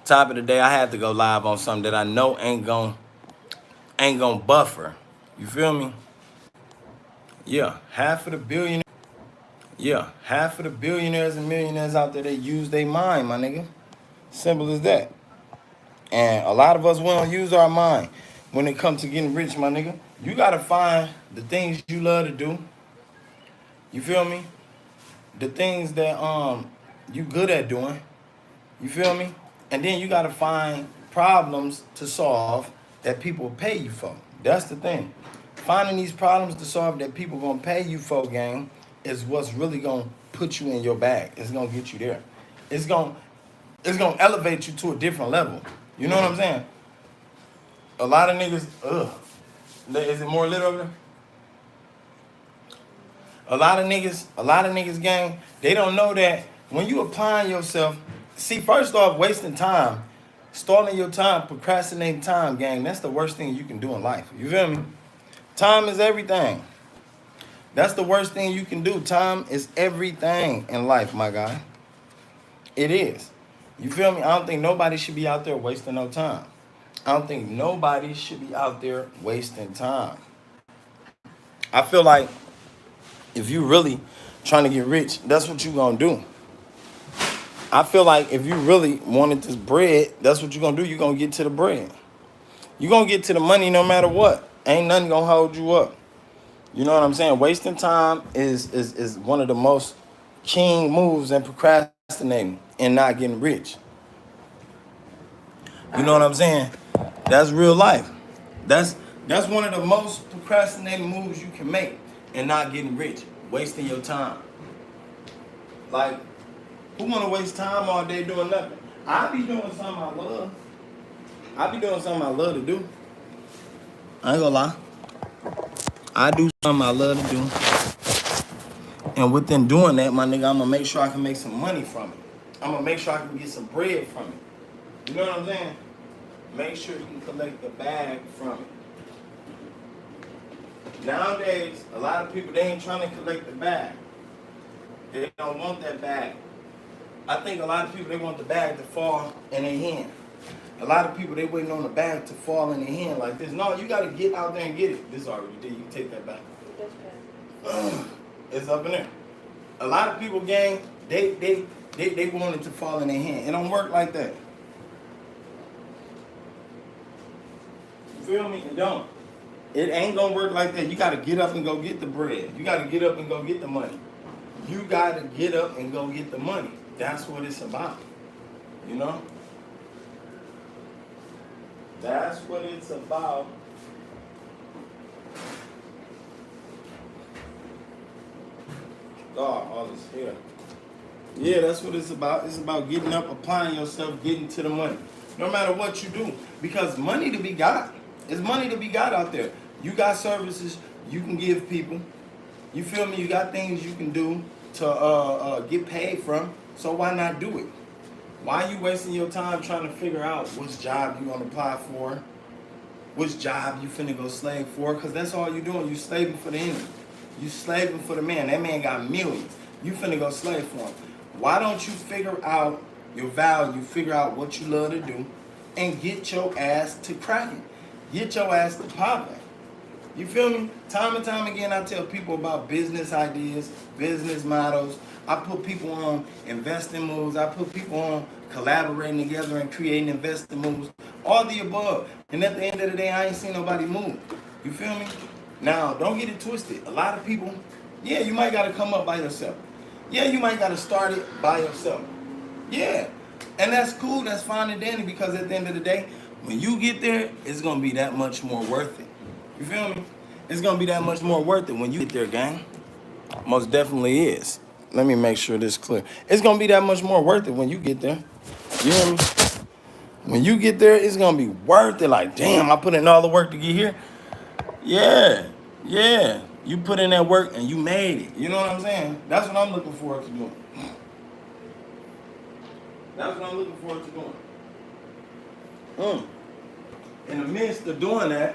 Top of the day, I had to go live on something that I know ain't gonna buffer. You feel me? Yeah, half of the billionaires and millionaires out there, they use their mind, my nigga. Simple as that. And a lot of us, we don't use our mind when it comes to getting rich, my nigga. You gotta find the things you love to do. You feel me? The things that you good at doing. You feel me? And then you gotta find problems to solve that people pay you for. That's the thing. Finding these problems to solve that people gonna pay you for, gang, is what's really gonna put you in your bag. It's gonna get you there. It's gonna elevate you to a different level. You know what I'm saying? A lot of niggas, is it more lit over there? A lot of niggas, gang, they don't know that when you applying yourself, see, first off, wasting time, stalling your time, procrastinating time, gang, that's the worst thing you can do in life. You feel me? Time is everything. That's the worst thing you can do. Time is everything in life, my guy. It is. You feel me? I don't think nobody should be out there wasting no time. I don't think nobody should be out there wasting time. I feel like if you really trying to get rich, that's what you gonna do. I feel like if you really wanted this bread, that's what you're gonna do. You're gonna get to the bread. You're gonna get to the money no matter what. Ain't nothing gonna hold you up. You know what I'm saying? Wasting time is one of the most king moves in procrastinating and not getting rich. You know what I'm saying? That's real life. That's one of the most procrastinating moves you can make and not getting rich. Wasting your time. Like, who wanna waste time all day doing nothing? I be doing something I love. I be doing something I love to do. I ain't gonna lie. I do something I love to do. And within doing that, my nigga, I'm gonna make sure I can make some money from it. I'm gonna make sure I can get some bread from it. You know what I'm saying? Make sure you can collect the bag from it. Nowadays, a lot of people, they ain't trying to collect the bag. They don't want that bag. I think a lot of people, they want the bag to fall in their hand. A lot of people, they waiting on the bag to fall in their hand like this. No, you got to get out there and get it. This already did. You can take that back. It's up in there. A lot of people, gang, they want it to fall in their hand. It don't work like that. You feel me? It don't. It ain't gonna work like that. You gotta get up and go get the bread. You gotta get up and go get the money. You gotta get up and go get the money. That's what it's about. You know? That's what it's about. God, all this here. Yeah, that's what it's about. It's about getting up, applying yourself, getting to the money. No matter what you do. Because money to be got. It's money to be got out there. You got services you can give people. You feel me? You got things you can do to get paid from. So why not do it? Why are you wasting your time trying to figure out which job you gonna apply for? Which job you finna go slave for? Because that's all you doing. You slaving for the enemy. You slaving for the man. That man got millions. You finna go slave for him. Why don't you figure out your value, figure out what you love to do, and get your ass to cracking? Get your ass to popping. You feel me? Time and time again, I tell people about business ideas, business models. I put people on investing moves. I put people on collaborating together and creating investing moves. All the above. And at the end of the day, I ain't seen nobody move. You feel me? Now, don't get it twisted. A lot of people, yeah, you might got to come up by yourself. Yeah, you might got to start it by yourself. Yeah. And that's cool. That's fine and dandy because at the end of the day, when you get there, it's going to be that much more worth it. You feel me? It's going to be that much more worth it when you get there, gang. Most definitely is. Let me make sure this is clear. It's going to be that much more worth it when you get there. You hear me? When you get there, it's going to be worth it. Like, damn, I put in all the work to get here. Yeah. Yeah. You put in that work and you made it. You know what I'm saying? That's what I'm looking forward to doing. That's what I'm looking forward to doing. In the midst of doing that,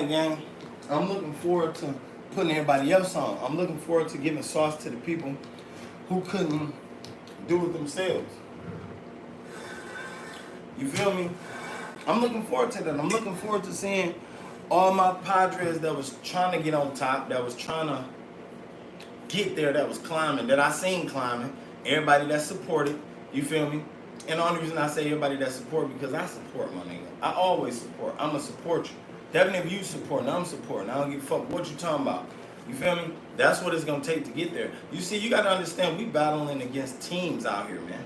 gang, I'm looking forward to putting everybody else on. I'm looking forward to giving sauce to the people who couldn't do it themselves. You feel me? I'm looking forward to that. I'm looking forward to seeing all my Padres that was trying to get on top, that was trying to get there, that was climbing, that I seen climbing. Everybody that supported, you feel me? And the only reason I say everybody that support, because I support my nigga. I always support. I'm going to support you. Definitely if you supporting, I'm supporting. I don't give a fuck what you talking about. You feel me? That's what it's going to take to get there. You see, you got to understand, we battling against teams out here, man.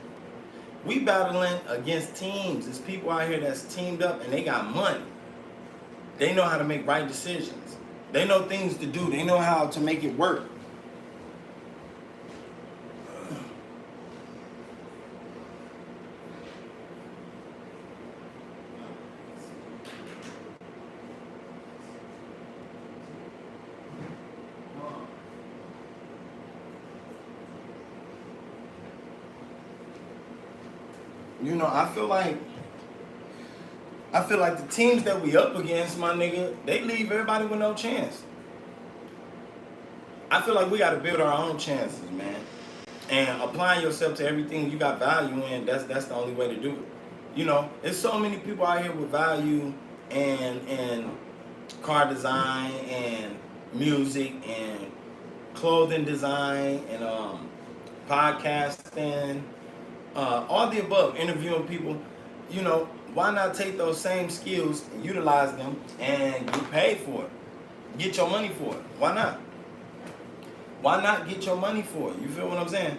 We battling against teams. There's people out here that's teamed up and they got money. They know how to make right decisions. They know things to do. They know how to make it work. You know, I feel like the teams that we up against, my nigga, they leave everybody with no chance. I feel like we got to build our own chances, man. And applying yourself to everything you got value in, that's the only way to do it. You know, there's so many people out here with value and car design and music and clothing design and podcasting, all the above, interviewing people. You know, why not take those same skills and utilize them and get paid for it? Get your money for it. Why not? Why not get your money for it? You feel what I'm saying?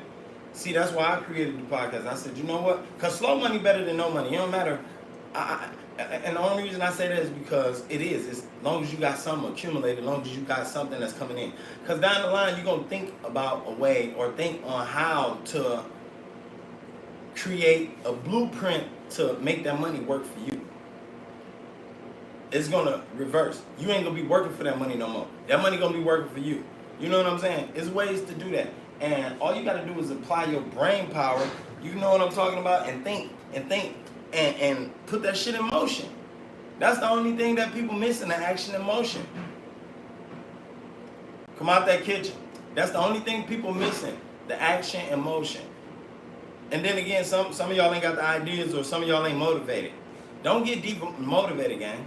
See, that's why I created the podcast. I said, you know what? Because slow money better than no money. It don't matter. And the only reason I say that is because it is. As long as you got something accumulated, as long as you got something that's coming in. Because down the line, you're going to think about a way or think on how to create a blueprint to make that money work for you. It's going to reverse. You ain't going to be working for that money no more. That money going to be working for you. You know what I'm saying? There's ways to do that. And all you got to do is apply your brain power. You know what I'm talking about? And think and put that shit in motion. That's the only thing that people miss in the action and motion. Come out that kitchen. That's the only thing people missing. The action and motion. And then again, some of y'all ain't got the ideas or some of y'all ain't motivated. Don't get demotivated, gang.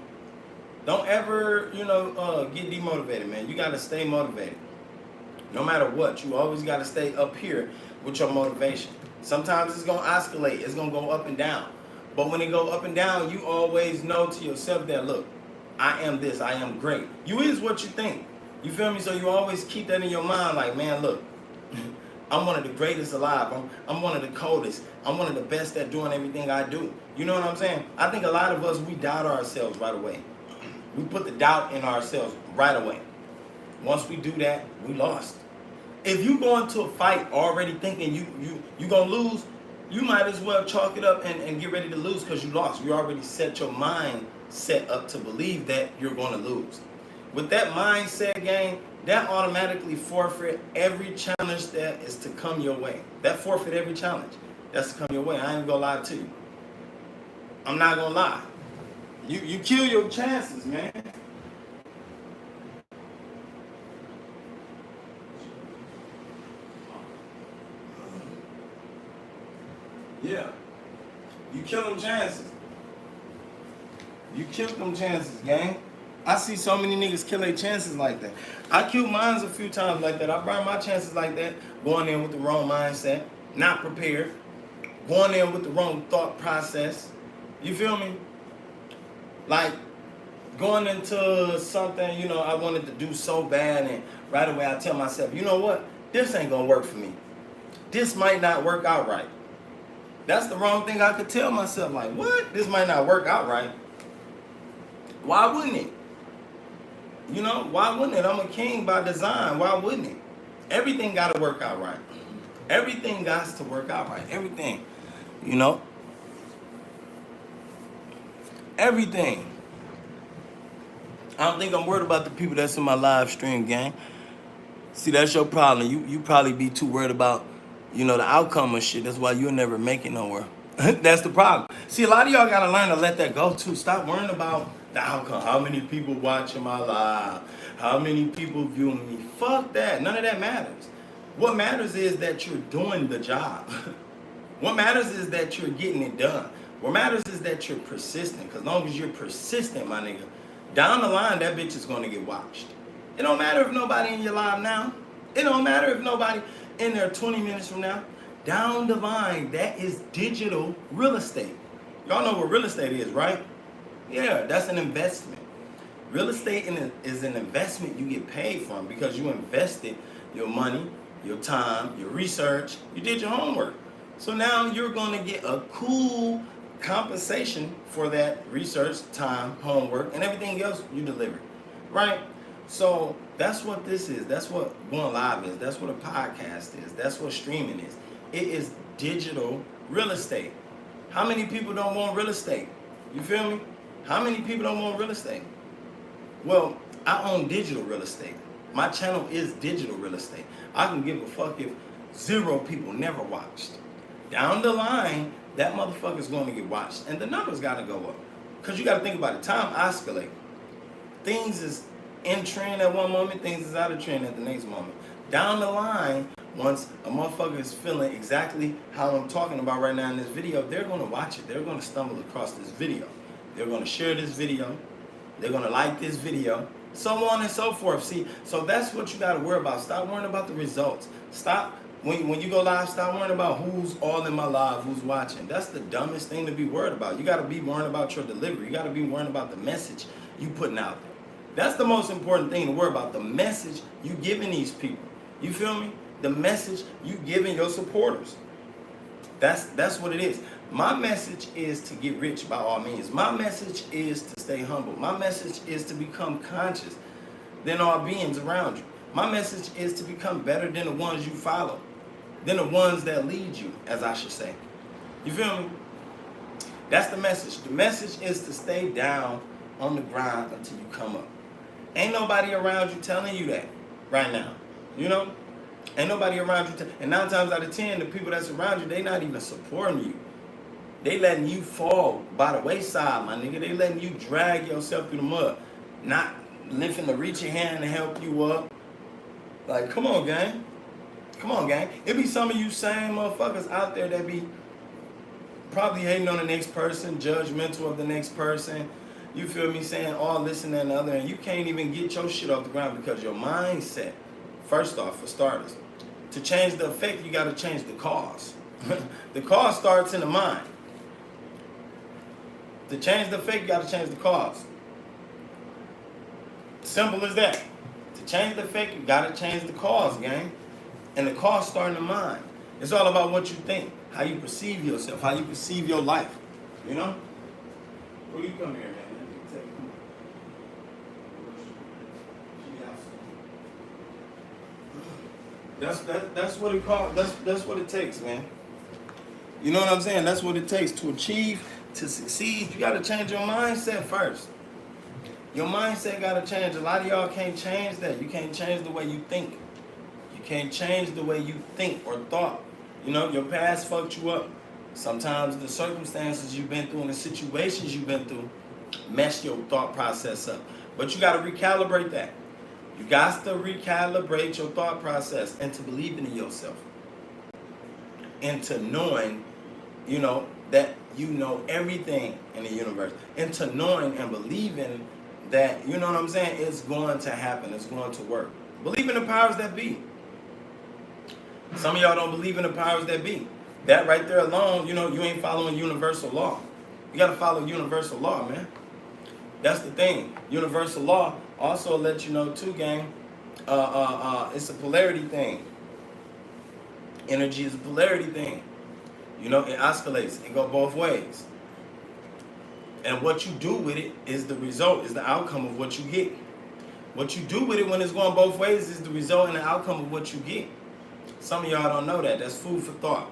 Don't ever, get demotivated, man. You got to stay motivated. No matter what, you always got to stay up here with your motivation. Sometimes it's going to escalate. It's going to go up and down. But when it go up and down, you always know to yourself that, look, I am this. I am great. You is what you think. You feel me? So you always keep that in your mind like, man, look, I'm one of the greatest alive. I'm one of the coldest. I'm one of the best at doing everything I do. You know what I'm saying? I think a lot of us, we doubt ourselves right away. We put the doubt in ourselves right away. Once we do that, we lost. If you go into a fight already thinking you gonna lose, you might as well chalk it up and get ready to lose because you lost. You already set your mind set up to believe that you're gonna lose. With that mindset, gang, that automatically forfeit every challenge that is to come your way. That forfeit every challenge that's to come your way. I ain't gonna lie to you. I'm not gonna lie. You kill your chances, man. Yeah. You kill them chances. You killed them chances, gang. I see so many niggas kill their chances like that. I killed mine a few times like that. I burned my chances like that, going in with the wrong mindset, not prepared, going in with the wrong thought process. You feel me? Like, going into something, I wanted to do so bad, and right away I tell myself, you know what? This ain't gonna work for me. This might not work out right. That's the wrong thing I could tell myself. Like, what? This might not work out right. Why wouldn't it? Why wouldn't it? I'm a king by design. Why wouldn't it? Everything got to work out right. Everything got to work out right. Everything. Everything. I don't think I'm worried about the people that's in my live stream, gang. See, that's your problem. You probably be too worried about, the outcome of shit. That's why you'll never make it nowhere. That's the problem. See, a lot of y'all got to learn to let that go, too. Stop worrying about the outcome. How many people watching my live? How many people viewing me? Fuck that. None of that matters. What matters is that you're doing the job. What matters is that you're getting it done. What matters is that you're persistent. Because as long as you're persistent, my nigga, down the line, that bitch is going to get watched. It don't matter if nobody in your live now. It don't matter if nobody in there 20 minutes from now. Down the line, that is digital real estate. Y'all know what real estate is, right? Yeah, that's an investment. Real estate is an investment you get paid from because you invested your money, your time, your research, you did your homework. So now you're going to get a cool compensation for that research, time, homework, and everything else you delivered, right? So that's what this is. That's what going live is. That's what a podcast is. That's what streaming is. It is digital real estate. How many people don't want real estate? You feel me? How many people don't want real estate? Well, I own digital real estate. My channel is digital real estate. I can give a fuck if 0 people never watched. Down the line, that motherfucker's going to get watched. And the numbers got to go up. Because you got to think about it. Time oscillates. Things is in trend at one moment, things is out of trend at the next moment. Down the line, once a motherfucker is feeling exactly how I'm talking about right now in this video, they're going to watch it. They're going to stumble across this video. They're going to share this video. They're going to like this video. So on and so forth. See, so that's what you got to worry about. Stop worrying about the results. Stop. When you go live, stop worrying about who's all in my live, who's watching. That's the dumbest thing to be worried about. You got to be worrying about your delivery. You got to be worrying about the message you putting out there. That's the most important thing to worry about, the message you giving these people. You feel me? The message you giving your supporters. That's what it is. My message is to get rich by all means. My message is to stay humble. My message is to become conscious than all beings around you. My message is to become better than the ones you follow, than the ones that lead you, as I should say. You feel me? That's the message. The message is to stay down on the grind until you come up. Ain't nobody around you telling you that right now. You know? Ain't nobody around you. And 9 times out of 10, the people that's around you, they not even supporting you. They letting you fall by the wayside, my nigga. They letting you drag yourself through the mud. Not lifting to reach your hand and help you up. Like, come on, gang. Come on, gang. It be some of you same motherfuckers out there that be probably hating on the next person, judgmental of the next person. You feel me, saying all this and that and the other, and you can't even get your shit off the ground because your mindset, first off, for starters, to change the effect, you got to change the cause. The cause starts in the mind. To change the effect, you got to change the cause. Simple as that. To change the effect, you got to change the cause, gang. And the cause starts in the mind. It's all about what you think, how you perceive yourself, how you perceive your life. You know? Where you come here, man? That's what it calls. That's what it takes, man. You know what I'm saying? That's what it takes to achieve, to succeed. You got to change your mindset first. Your mindset got to change. A lot of y'all can't change that. You can't change the way you think. You can't change the way you think or thought. You know, your past fucked you up. Sometimes the circumstances you've been through and the situations you've been through mess your thought process up. But you got to recalibrate that. You got to recalibrate your thought process into believing in yourself. Into knowing, you know, that you know everything in the universe. Into knowing and believing that, you know what I'm saying, it's going to happen. It's going to work. Believe in the powers that be. Some of y'all don't believe in the powers that be. That right there alone, you know, you ain't following universal law. You got to follow universal law, man. That's the thing. Universal law also let you know too, gang. It's a polarity thing. Energy is a polarity thing. You know, it oscillates. It goes both ways. And what you do with it is the result, is the outcome of what you get. What you do with it when it's going both ways is the result and the outcome of what you get. Some of y'all don't know that. That's food for thought.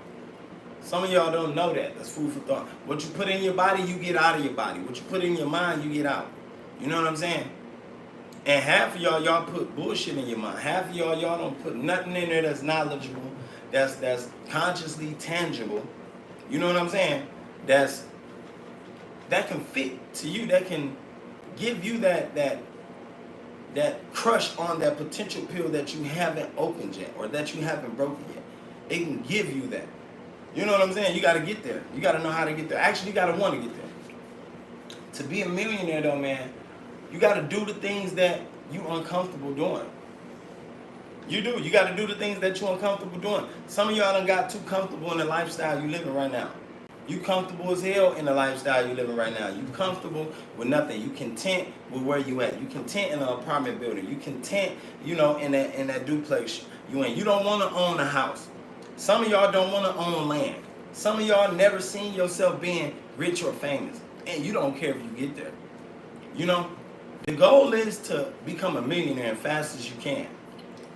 Some of y'all don't know that. That's food for thought. What you put in your body, you get out of your body. What you put in your mind, you get out. You know what I'm saying? And half of y'all put bullshit in your mind. Half of y'all don't put nothing in there that's knowledgeable, that's consciously tangible. You know what I'm saying? That can fit to you, that can give you that crush on that potential pill that you haven't opened yet or that you haven't broken yet. It can give you that. You know what I'm saying? You got to get there. You got to know how to get there. Actually, you got to want to get there. To be a millionaire, though, man, you got to do the things that you uncomfortable doing. You do. You got to do the things that you're uncomfortable doing. Some of y'all done got too comfortable in the lifestyle you living right now. You comfortable as hell in the lifestyle you living right now. You comfortable with nothing. You content with where you at. You content in an apartment building. You content, you know, in that duplex you in. You don't want to own a house. Some of y'all don't want to own land. Some of y'all never seen yourself being rich or famous. And you don't care if you get there. You know, the goal is to become a millionaire as fast as you can.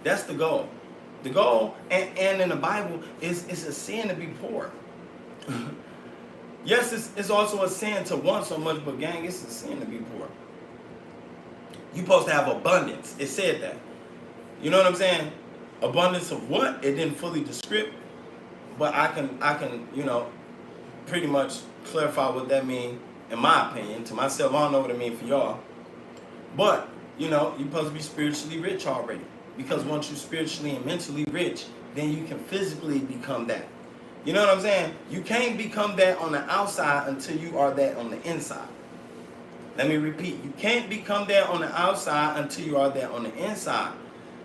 That's the goal. The goal, and in the Bible, it's a sin to be poor. Yes, it's also a sin to want so much, but gang, it's a sin to be poor. You're supposed to have abundance. It said that. You know what I'm saying? Abundance of what? It didn't fully describe, but I can, you know, pretty much clarify what that means, in my opinion. To myself, I don't know what it means for y'all. But, you know, you're supposed to be spiritually rich already. Because once you're spiritually and mentally rich, then you can physically become that. You know what I'm saying? You can't become that on the outside until you are that on the inside. Let me repeat. You can't become that on the outside until you are that on the inside.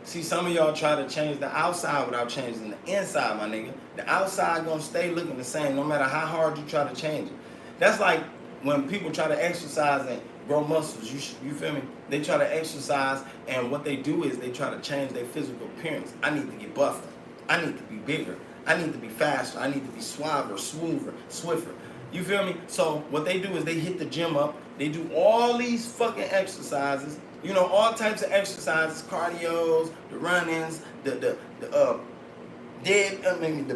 See, some of y'all try to change the outside without changing the inside, my nigga. The outside gonna stay looking the same no matter how hard you try to change it. That's like when people try to exercise and grow muscles. You feel me? They try to exercise, and what they do is they try to change their physical appearance. I need to get buffer. I need to be bigger. I need to be faster. I need to be suaver, smoother, swifter. You feel me? So what they do is they hit the gym up. They do all these fucking exercises. You know, all types of exercises, cardios, the run-ins, the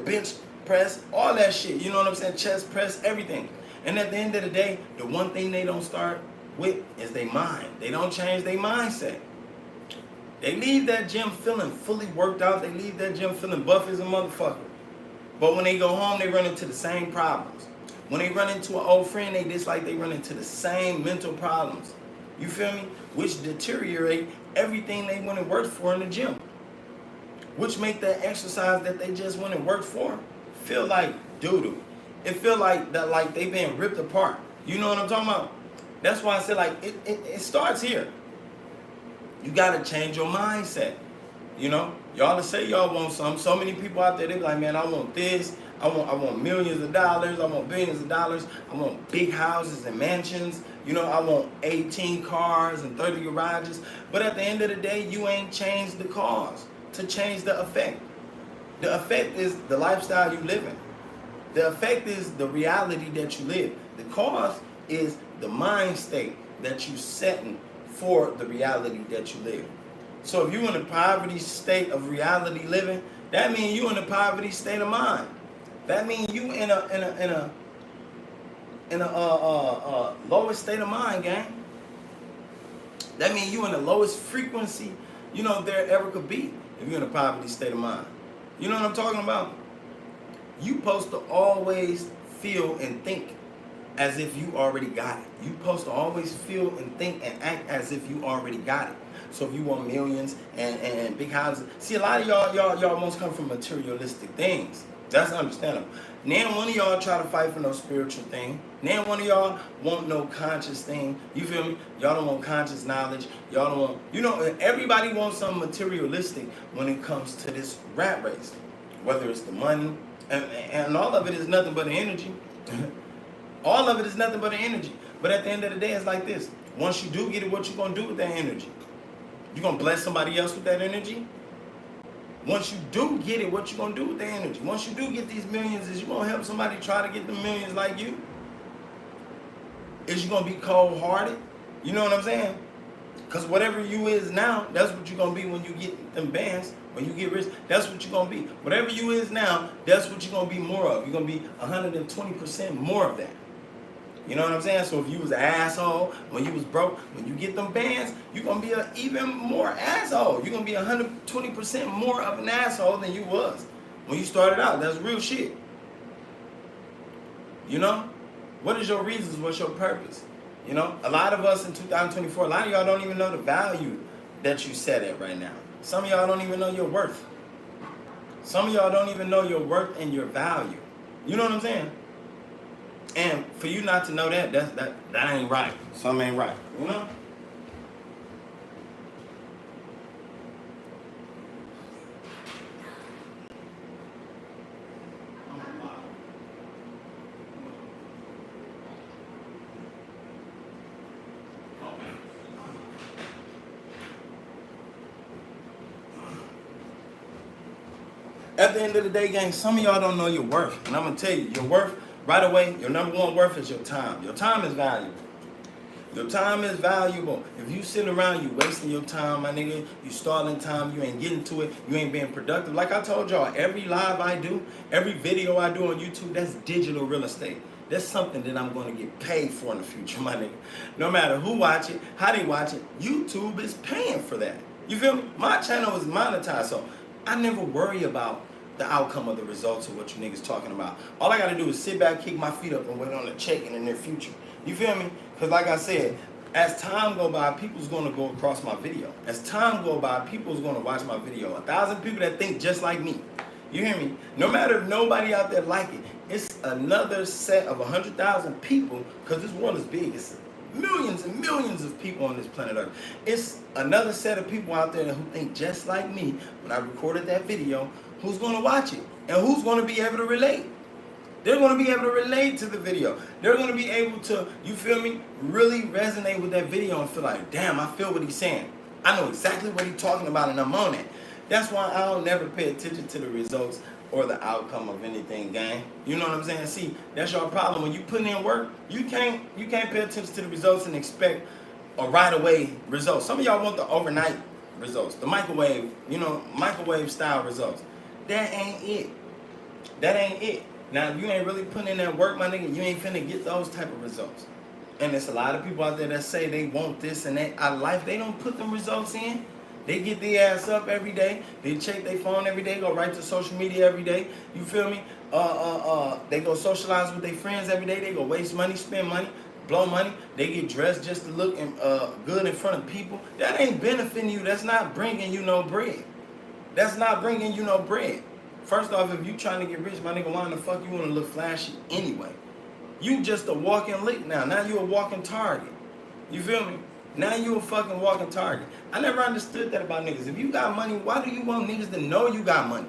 bench press, all that shit. You know what I'm saying? Chest press, everything. And at the end of the day, the one thing they don't start with is their mind. They don't change their mindset. They leave that gym feeling fully worked out. They leave that gym feeling buff as a motherfucker. But when they go home, they run into the same problems. When they run into an old friend, they dislike, they run into the same mental problems. You feel me? Which deteriorate everything they went and worked for in the gym. Which make that exercise that they just went and worked for feel like doo-doo. It feel like that, like they been ripped apart. You know what I'm talking about? That's why I said, like, it starts here. You gotta change your mindset. You know, y'all to say y'all want something. So many people out there, they be like, man, I want this. I want millions of dollars. I want billions of dollars. I want big houses and mansions. You know, I want 18 cars and 30 garages. But at the end of the day, you ain't changed the cause to change the effect. The effect is the lifestyle you live in. The effect is the reality that you live. The cause is the mind state that you setting for the reality that you live. So if you're in a poverty state of reality living, that means you in a poverty state of mind. That means you in a lowest state of mind, gang. That means you in the lowest frequency, you know, there ever could be if you're in a poverty state of mind. You know what I'm talking about? You supposed to always feel and think as if you already got it. You supposed to always feel and think and act as if you already got it. So if you want millions and big houses, see, a lot of y'all most come from materialistic things. That's understandable. Now one of y'all try to fight for no spiritual thing. Now one of y'all want no conscious thing. You feel me? Y'all don't want conscious knowledge. Y'all don't want, you know, everybody wants something materialistic when it comes to this rat race. Whether it's the money, and all of it is nothing but energy. All of it is nothing but energy. But at the end of the day, it's like this. Once you do get it, what you gonna do with that energy? You gonna bless somebody else with that energy? Once you do get it, what you gonna do with the energy? Once you do get these millions, is you gonna help somebody try to get the millions like you? Is you gonna be cold-hearted? You know what I'm saying? Because whatever you is now, that's what you're gonna be when you get them bands. When you get rich, that's what you're gonna be. Whatever you is now, that's what you're gonna be more of. You're gonna be 120% more of that. You know what I'm saying? So if you was an asshole when you was broke, when you get them bands, you're going to be an even more asshole. You're going to be 120% more of an asshole than you was when you started out. That's real shit. You know? What is your reasons? What's your purpose? You know? A lot of us in 2024, a lot of y'all don't even know the value that you set at right now. Some of y'all don't even know your worth. Some of y'all don't even know your worth and your value. You know what I'm saying? And for you not to know that, that ain't right. Something ain't right. You know? At the end of the day, gang, some of y'all don't know your worth. And I'm going to tell you, your worth, right away, your number one worth is your time. Your time is valuable. Your time is valuable. If you sit around, you wasting your time, my nigga. You stalling time. You ain't getting to it. You ain't being productive. Like I told y'all, every live I do, every video I do on YouTube, that's digital real estate. That's something that I'm going to get paid for in the future, my nigga. No matter who watch it, how they watch it, YouTube is paying for that. You feel me? My channel is monetized, so I never worry about the outcome of the results of what you niggas talking about. All I gotta do is sit back, kick my feet up, and wait on a check in the near future. You feel me? Because like I said, as time go by, people's gonna go across my video. As time go by, people's gonna watch my video. 1,000 people that think just like me. You hear me? No matter if nobody out there like it, it's another set of 100,000 people, because this world is big. It's millions and millions of people on this planet Earth. It's another set of people out there who think just like me when I recorded that video, who's going to watch it and who's going to be able to relate. They're going to be able to relate to the video. They're going to be able to, you feel me, really resonate with that video and feel like, damn, I feel what he's saying. I know exactly what he's talking about and I'm on it. That's why I don't never pay attention to the results or the outcome of anything, gang. You know what I'm saying? See, that's your problem. When you put in work, you can't pay attention to the results and expect a right away results. Some of y'all want the overnight results, the microwave, you know, microwave style results. That ain't it. That ain't it. Now, if you ain't really putting in that work, my nigga, you ain't finna get those type of results. And there's a lot of people out there that say they want this and that out of life. They don't put them results in. They get their ass up every day. They check their phone every day. Go right to social media every day. You feel me? They go socialize with their friends every day. They go waste money, spend money, blow money. They get dressed just to look good in front of people. That ain't benefiting you. That's not bringing you no bread. That's not bringing you no bread. First off, if you trying to get rich, my nigga, why the fuck you want to look flashy anyway? You just a walking lick now. Now you a walking target. You feel me? Now you a fucking walking target. I never understood that about niggas. If you got money, why do you want niggas to know you got money?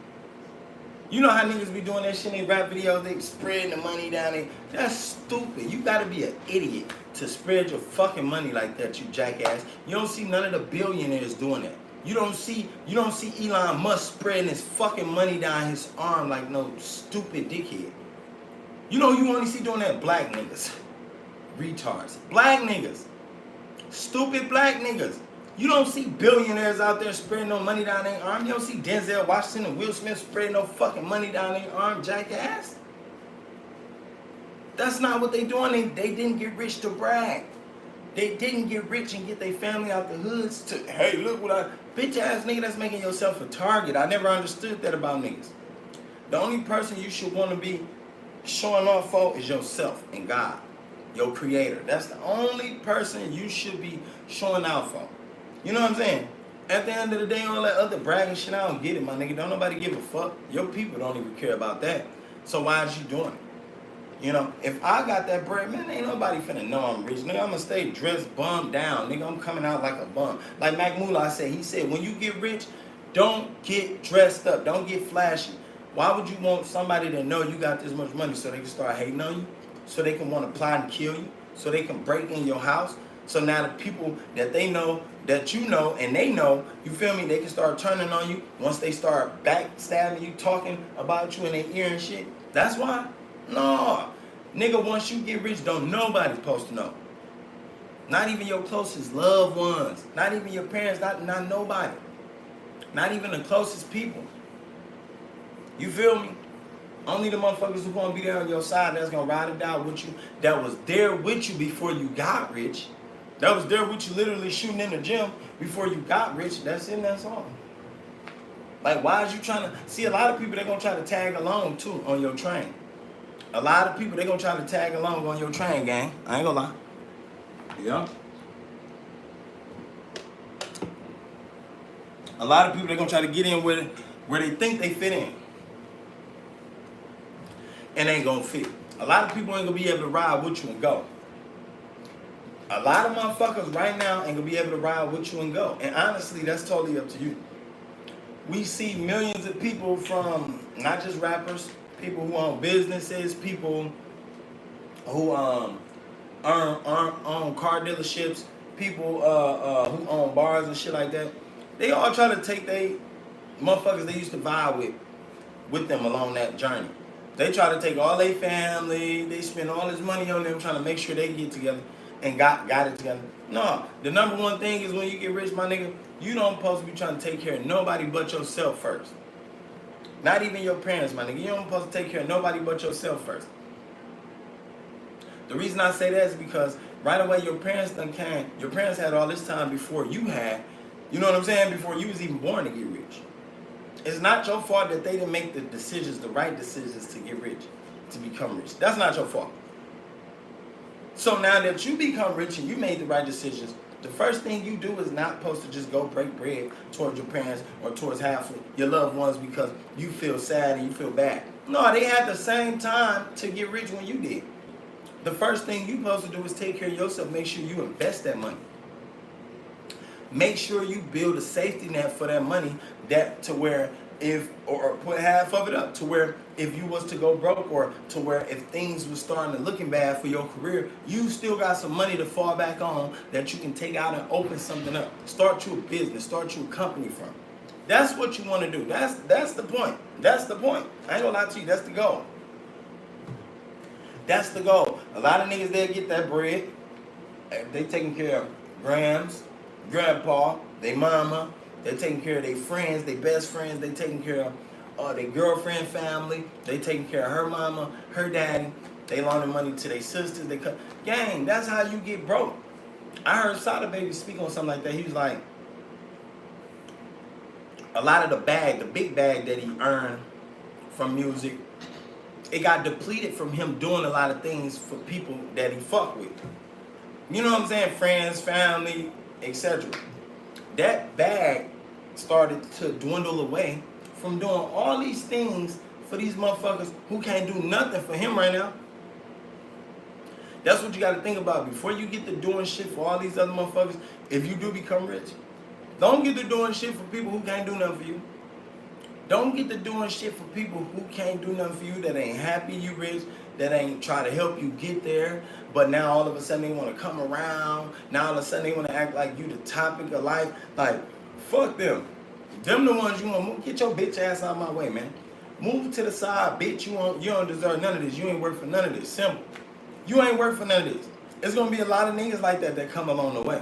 You know how niggas be doing that shit in their rap videos, they spreading the money down there. That's stupid. You gotta be an idiot to spread your fucking money like that, you jackass. You don't see none of the billionaires doing that. You don't see Elon Musk spreading his fucking money down his arm like no stupid dickhead. You know you only see doing that black niggas. Retards. Black niggas. Stupid black niggas. You don't see billionaires out there spreading no money down their arm. You don't see Denzel Washington and Will Smith spreading no fucking money down their arm, jackass. That's not what they doing. They didn't get rich to brag. They didn't get rich and get their family out the hoods to, hey, look what I... Bitch ass nigga, that's making yourself a target. I never understood that about niggas. The only person you should want to be showing off for is yourself and God, your creator. That's the only person you should be showing out for. You know what I'm saying? At the end of the day, all that other bragging shit, I don't get it, my nigga. Don't nobody give a fuck. Your people don't even care about that. So why is you doing it? You know, if I got that bread, man, ain't nobody finna know I'm rich. Nigga, I'm gonna stay dressed bummed down. Nigga, I'm coming out like a bum. Like Mac Moolah said, he said, when you get rich, don't get dressed up. Don't get flashy. Why would you want somebody to know you got this much money so they can start hating on you? So they can want to plot and kill you? So they can break in your house? So now the people that they know, that you know, and they know, you feel me, they can start turning on you once they start backstabbing you, talking about you in their ear and shit. That's why? No. Nigga, once you get rich, don't nobody supposed to know. Not even your closest loved ones. Not even your parents. Not nobody. Not even the closest people. You feel me? Only the motherfuckers who gonna be there on your side, that's gonna ride it down with you, that was there with you before you got rich. That was there with you literally shooting in the gym before you got rich. That's it, that's all. Like, why is you trying to... See, a lot of people, they're gonna try to tag along, too, on your train. A lot of people, they're gonna try to tag along on your train, gang. I ain't gonna lie. Yeah. A lot of people, they're gonna try to get in where they think they fit in. and ain't gonna fit. A lot of people ain't gonna be able to ride with you and go. A lot of motherfuckers right now ain't gonna be able to ride with you and go. And honestly, that's totally up to you. We see millions of people from not just rappers, people who own businesses, people who own car dealerships, people who own bars and shit like that. They all try to take they motherfuckers they used to vibe with them along that journey. They try to take all their family, they spend all this money on them trying to make sure they get together and got it together. No, the number one thing is when you get rich, my nigga, you don't supposed to be trying to take care of nobody but yourself first. Not even your parents, my nigga. You don't supposed to take care of nobody but yourself first. The reason I say that is because right away your parents had all this time before you had, you know what I'm saying, before you was even born to get rich. It's not your fault that they didn't make the decisions, the right decisions to get rich, to become rich. That's not your fault. So now that you become rich and you made the right decisions, the first thing you do is not supposed to just go break bread towards your parents or towards half of your loved ones because you feel sad and you feel bad. No, they had the same time to get rich when you did. The first thing you're supposed to do is take care of yourself. Make sure you invest that money. Make sure you build a safety net for that money that to where or put half of it up to where if you was to go broke or to where if things were starting to looking bad for your career, you still got some money to fall back on that you can take out and open something up. Start you a business, start you a company from. That's what you want to do. That's the point. That's the point. I ain't gonna lie to you, that's the goal. That's the goal. A lot of niggas, they'll get that bread. They taking care of grams, grandpa, they mama. They taking care of their friends, their best friends. They taking care of their girlfriend family. They taking care of her mama, her daddy. They loaning money to their sisters. Gang, that's how you get broke. I heard Sada Baby speak on something like that. He was like, a lot of the big bag that he earned from music, it got depleted from him doing a lot of things for people that he fuck with. You know what I'm saying? Friends, family, etc. That bag started to dwindle away from doing all these things for these motherfuckers who can't do nothing for him right now. That's what you got to think about. Before you get to doing shit for all these other motherfuckers, if you do become rich, don't get to doing shit for people who can't do nothing for you. Don't get to doing shit for people who can't do nothing for you, that ain't happy you rich, that ain't try to help you get there, but now all of a sudden they want to come around. Now all of a sudden they want to act like you the topic of life. Like, fuck them. Them the ones you want to get your bitch ass out of my way, man. Move to the side, bitch. You don't deserve none of this. You ain't worth for none of this. Simple. You ain't worth for none of this. It's going to be a lot of niggas like that come along the way.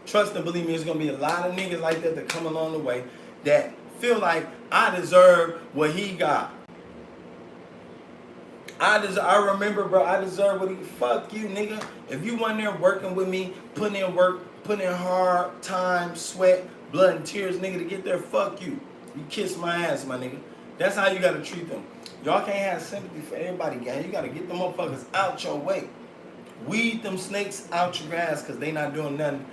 Trust and believe me, it's going to be a lot of niggas like that come along the way that feel like I deserve what he got. I remember, bro, I deserve what he... Fuck you, nigga. If you wasn't there working with me, putting in work, putting in hard time, sweat, blood, and tears, nigga, to get there, fuck you. You kiss my ass, my nigga. That's how you got to treat them. Y'all can't have sympathy for everybody, gang. You got to get them motherfuckers out your way. Weed them snakes out your ass because they not doing nothing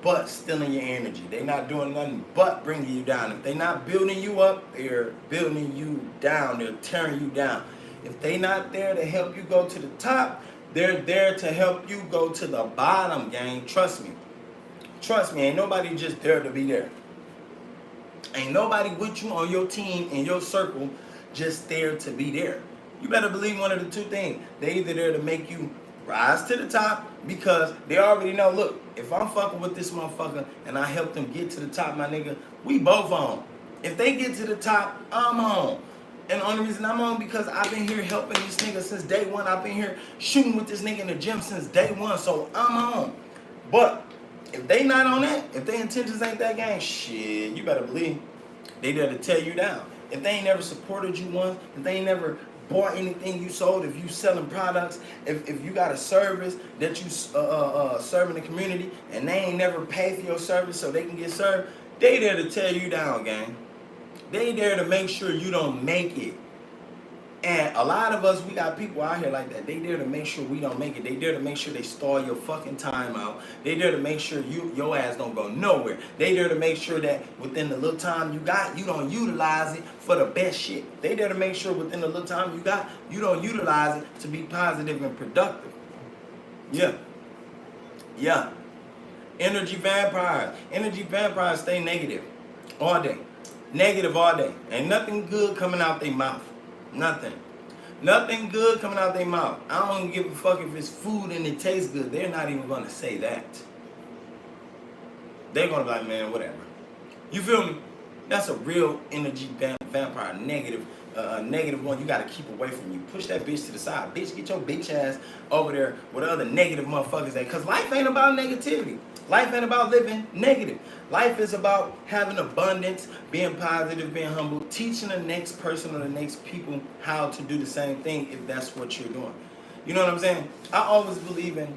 but stealing your energy. They not doing nothing but bringing you down. If they not building you up, they're building you down. They're tearing you down. If they not there to help you go to the top, they're there to help you go to the bottom, gang. Trust me. Trust me, ain't nobody just there to be there. Ain't nobody with you on your team, in your circle, just there to be there. You better believe one of the two things. They either there to make you rise to the top because they already know, look, if I'm fucking with this motherfucker and I help them get to the top, my nigga, we both on. If they get to the top, I'm on. And the only reason I'm on because I've been here helping this nigga since day one. I've been here shooting with this nigga in the gym since day one, so I'm on. But if they not on that, if their intentions ain't that gang, shit, you better believe they there to tear you down. If they ain't never supported you once, if they ain't never bought anything you sold, if you selling products, if you got a service that you serving the community and they ain't never paid for your service so they can get served, they there to tear you down, gang. They there to make sure you don't make it. And a lot of us, we got people out here like that. They there to make sure we don't make it. They there to make sure they stall your fucking time out. They there to make sure your ass don't go nowhere. They there to make sure that within the little time you got, you don't utilize it for the best shit. They there to make sure within the little time you got, you don't utilize it to be positive and productive. Yeah. Yeah. Energy vampires. Energy vampires stay negative all day. Negative all day. Ain't nothing good coming out their mouth. Nothing. Nothing good coming out their mouth. I don't give a fuck if it's food and it tastes good. They're not even going to say that. They're going to be like, man, whatever. You feel me? That's a real energy vampire. Negative one you got to keep away from you. Push that bitch to the side. Bitch, get your bitch ass over there with other negative motherfuckers. Because life ain't about negativity. Life ain't about living negative. Life is about having abundance, being positive, being humble, teaching the next person or the next people how to do the same thing if that's what you're doing. You know what I'm saying? I always believe in,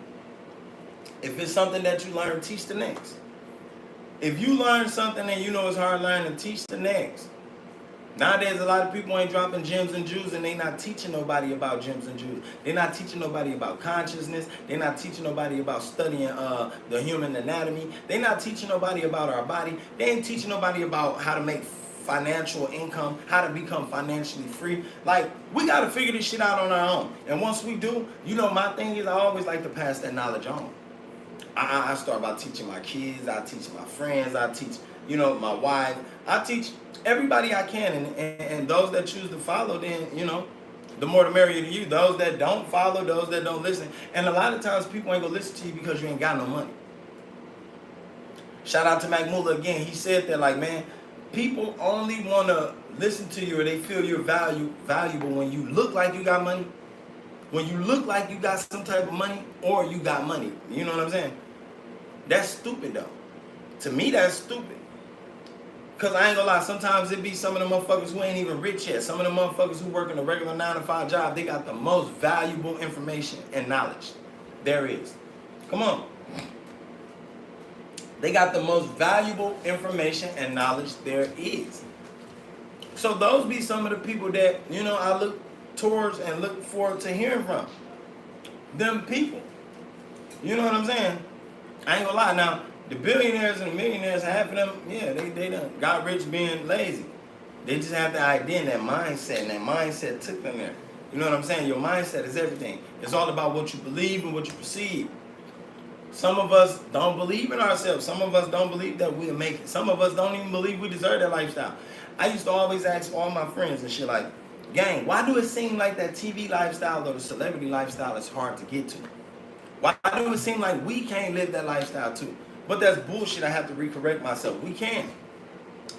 if it's something that you learn, teach the next. If you learn something and you know it's hard learning, teach the next. Nowadays, a lot of people ain't dropping gems and jewels and they not teaching nobody about gems and jewels. They're not teaching nobody about consciousness. They're not teaching nobody about studying the human anatomy. They're not teaching nobody about our body. They ain't teaching nobody about how to make financial income, how to become financially free. Like, we got to figure this shit out on our own. And once we do, you know, my thing is I always like to pass that knowledge on. I start by teaching my kids. I teach my friends. I teach, you know, my wife. I teach everybody I can, and those that choose to follow, then, you know, the more the merrier to you. Those that don't follow, those that don't listen. And a lot of times people ain't gonna listen to you because you ain't got no money. Shout out to Mac Muller again. He said that, like, man, people only want to listen to you or they feel you're valuable when you look like you got money, when you look like you got some type of money, or you got money. You know what I'm saying? That's stupid, though. To me, that's stupid. Because I ain't gonna lie, sometimes it be some of the motherfuckers who ain't even rich yet. Some of the motherfuckers who work in a regular 9-to-5 job, they got the most valuable information and knowledge there is. Come on. They got the most valuable information and knowledge there is. So those be some of the people that, you know, I look towards and look forward to hearing from. Them people. You know what I'm saying? I ain't gonna lie. Now, the billionaires and the millionaires, half of them, yeah, they done got rich being lazy. They just have the idea and that mindset, and that mindset took them there. You know what I'm saying? Your mindset is everything. It's all about what you believe and what you perceive. Some of us don't believe in ourselves. Some of us don't believe that we'll make it. Some of us don't even believe we deserve that lifestyle. I used to always ask all my friends and shit like, gang, why do it seem like that TV lifestyle or the celebrity lifestyle is hard to get to? Why do it seem like we can't live that lifestyle too? But that's bullshit. I have to recorrect myself. We can.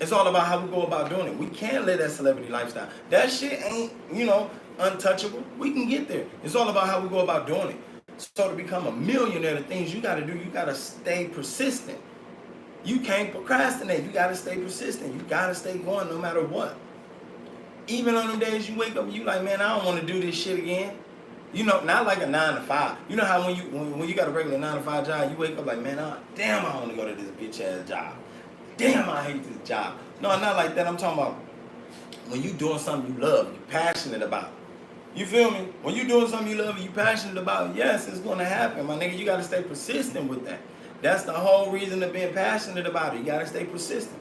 It's all about how we go about doing it. We can live that celebrity lifestyle. That shit ain't, you know, untouchable. We can get there. It's all about how we go about doing it. So to become a millionaire, the things you got to do, you got to stay persistent. You can't procrastinate. You got to stay persistent. You got to stay going no matter what. Even on them days you wake up and you like, man, I don't want to do this shit again. You know, not like a 9-to-5. You know how when you got a regular 9-to-5 job, you wake up like, man, damn, I want to go to this bitch ass job. Damn, I hate this job. No, not like that. I'm talking about when you doing something you love, you're passionate about. You feel me? When you doing something you love and you passionate about, yes, it's going to happen. My nigga, you got to stay persistent with that. That's the whole reason of being passionate about it. You got to stay persistent.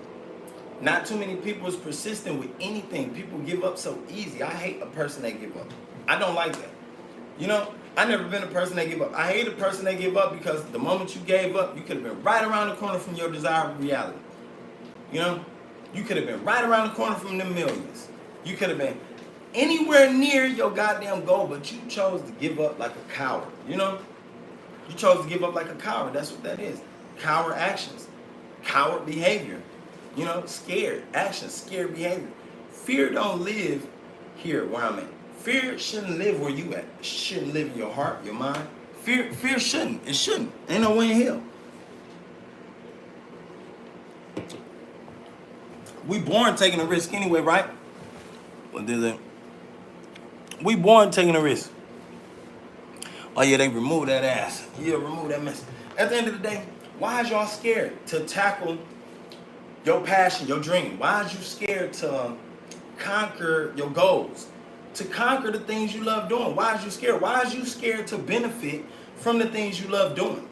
Not too many people is persistent with anything. People give up so easy. I hate a person that give up. I don't like that. You know, I never been a person that give up. I hate a person that give up because the moment you gave up, you could have been right around the corner from your desired reality. You know, you could have been right around the corner from the millions. You could have been anywhere near your goddamn goal, but you chose to give up like a coward. You know, you chose to give up like a coward. That's what that is. Coward actions, coward behavior. You know, scared actions, scared behavior. Fear don't live here where I'm at. Fear shouldn't live where you at. It shouldn't live in your heart, your mind. Fear shouldn't. It shouldn't. Ain't no way in hell. We born taking a risk anyway, right? What is it? We born taking a risk. Oh yeah, they remove that ass. Yeah, remove that mess. At the end of the day, why is y'all scared to tackle your passion, your dream? Why is you scared to conquer your goals? to conquer the things you love doing. Why is you scared? Why is you scared to benefit from the things you love doing?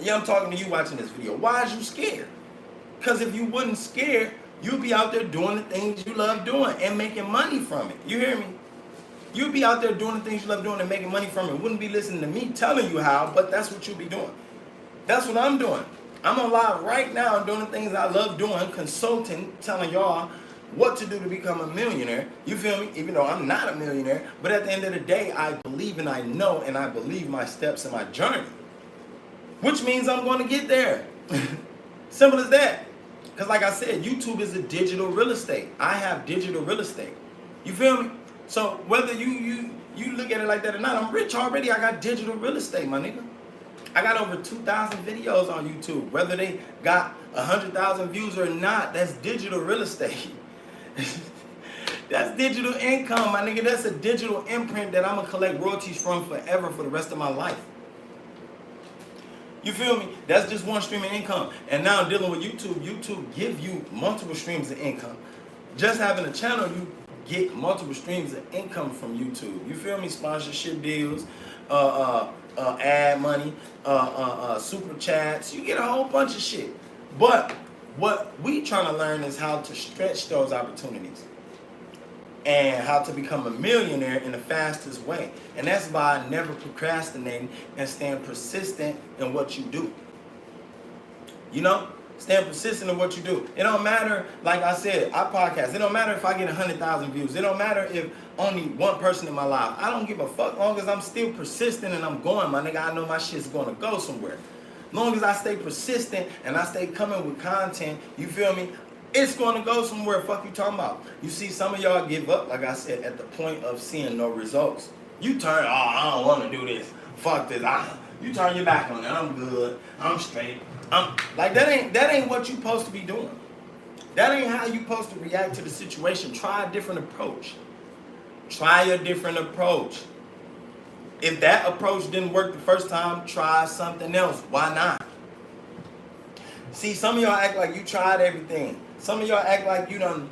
Yeah, I'm talking to you watching this video. Why is you scared? Because if you wasn't scared, you'd be out there doing the things you love doing and making money from it. You hear me? You'd be out there doing the things you love doing and making money from it. Wouldn't be listening to me telling you how, but that's what you'll be doing. That's what I'm doing. I'm on live right now doing the things I love doing, consulting, telling y'all what to do to become a millionaire. You feel me? Even though I'm not a millionaire, but at the end of the day, I believe and I know and I believe my steps and my journey, which means I'm going to get there. Simple as that. Because like I said, YouTube is a digital real estate. I have digital real estate. You feel me? So whether you look at it like that or not, I'm rich already. I got digital real estate, my nigga. I got over 2,000 videos on YouTube. Whether they got 100,000 views or not, that's digital real estate. That's digital income, my nigga. That's a digital imprint that I'm going to collect royalties from forever for the rest of my life. You feel me? That's just one stream of income. And now dealing with YouTube, YouTube give you multiple streams of income. Just having a channel, you get multiple streams of income from YouTube. You feel me? Sponsorship deals, ad money, super chats. You get a whole bunch of shit. But what we trying to learn is how to stretch those opportunities and how to become a millionaire in the fastest way. And that's by never procrastinating and staying persistent in what you do. You know? Staying persistent in what you do. It don't matter, like I said, I podcast. It don't matter if I get 100,000 views. It don't matter if only one person in my life. I don't give a fuck as long as I'm still persistent and I'm going, my nigga. I know my shit's gonna go somewhere. As long as I stay persistent and I stay coming with content, you feel me? It's gonna go somewhere. Fuck you talking about. You see, some of y'all give up, like I said, at the point of seeing no results. You turn, I don't wanna do this. Fuck this. You turn your back on it. I'm good. I'm straight. Like that ain't what you supposed to be doing. That ain't how you supposed to react to the situation. Try a different approach. Try a different approach. If that approach didn't work the first time, try something else. Why not? See, some of y'all act like you tried everything. Some of y'all act like you done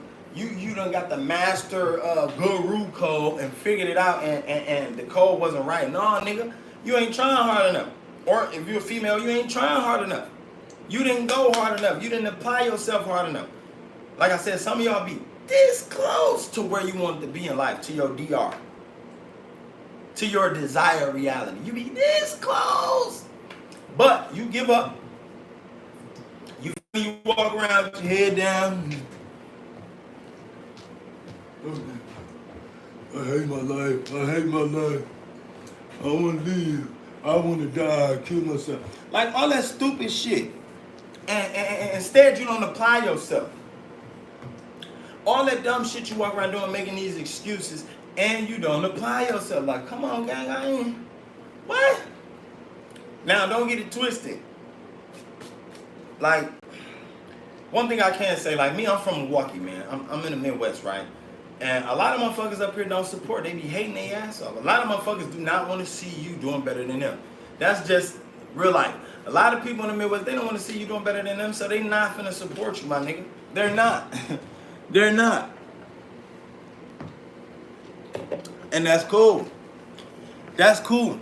got the master guru code and figured it out and the code wasn't right. No, nigga, you ain't trying hard enough. Or if you're a female, you ain't trying hard enough. You didn't go hard enough. You didn't apply yourself hard enough. Like I said, some of y'all be this close to where you want to be in life, to your DR, to your desired reality. You be this close, but you give up. You walk around with your head down. I hate my life. I hate my life. I want to leave. I want to die. Kill myself. Like all that stupid shit. And instead you don't apply yourself. All that dumb shit you walk around doing, making these excuses, and you don't apply yourself. Like, come on, gang, I ain't. What? Now, don't get it twisted. Like, one thing I can say, like me, I'm from Milwaukee, man. I'm in the Midwest, right? And a lot of motherfuckers up here don't support. They be hating their ass off. A lot of motherfuckers do not want to see you doing better than them. That's just real life. A lot of people in the Midwest, they don't want to see you doing better than them, so they not finna support you, my nigga. They're not. They're not. And that's cool. That's cool.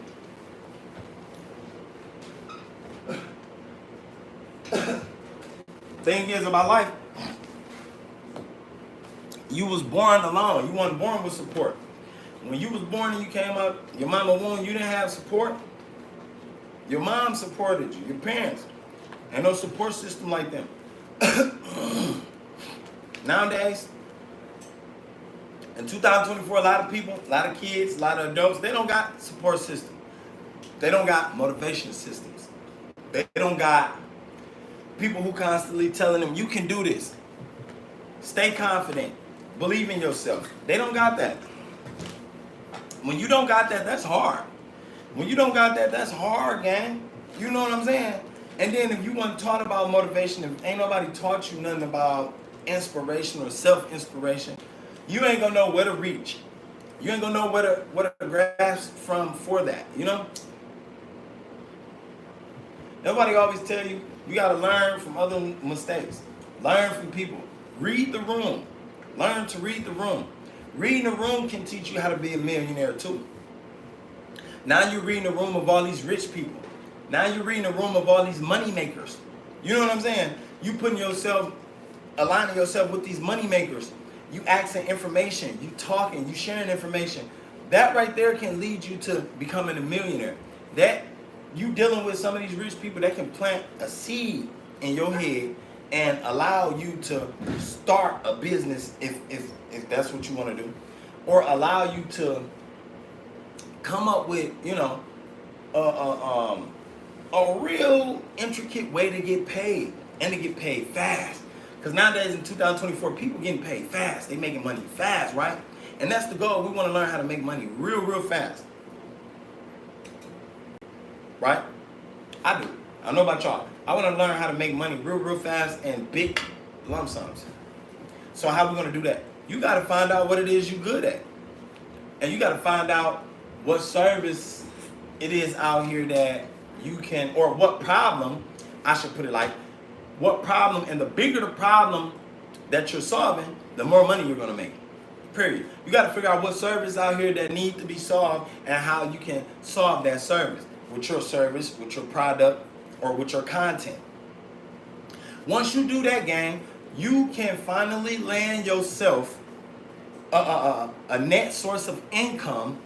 Thing is about life, you was born alone. You weren't born with support. When you was born and you came up, your mama womb, you didn't have support. Your mom supported you, your parents. Ain't no support system like them. Nowadays, in 2024, a lot of people, a lot of kids, a lot of adults, they don't got support system. They don't got motivation systems. They don't got people who constantly telling them, you can do this. Stay confident. Believe in yourself. They don't got that. When you don't got that, that's hard. When you don't got that, that's hard, gang. You know what I'm saying? And then if you weren't taught about motivation, if ain't nobody taught you nothing about inspiration or self-inspiration, you ain't gonna know where to reach. You ain't gonna know where to grasp from for that, you know? Nobody always tell you, you gotta learn from other mistakes. Learn from people. Read the room. Learn to read the room. Reading a room can teach you how to be a millionaire too. Now you're reading a room of all these rich people. Now you're reading a room of all these money makers. You know what I'm saying? You putting yourself, aligning yourself with these money makers. You asking information, you talking, you sharing information. That right there can lead you to becoming a millionaire. That you dealing with some of these rich people that can plant a seed in your head and allow you to start a business if that's what you want to do, or allow you to come up with, you know, a real intricate way to get paid and to get paid fast. Because nowadays in 2024, people getting paid fast. They making money fast, right? And that's the goal. We want to learn how to make money real fast. Right? I do. I don't know about y'all. I want to learn how to make money real fast and big lump sums. So how we going to do that? You got to find out what it is you're good at. And you got to find out what service it is out here that you can, or what problem, I should put it like, what problem, and the bigger the problem that you're solving, the more money you're going to make. Period. You got to figure out what service out here that needs to be solved and how you can solve that service with your service, with your product, or with your content. Once you do that, gang, you can finally land yourself a net source of income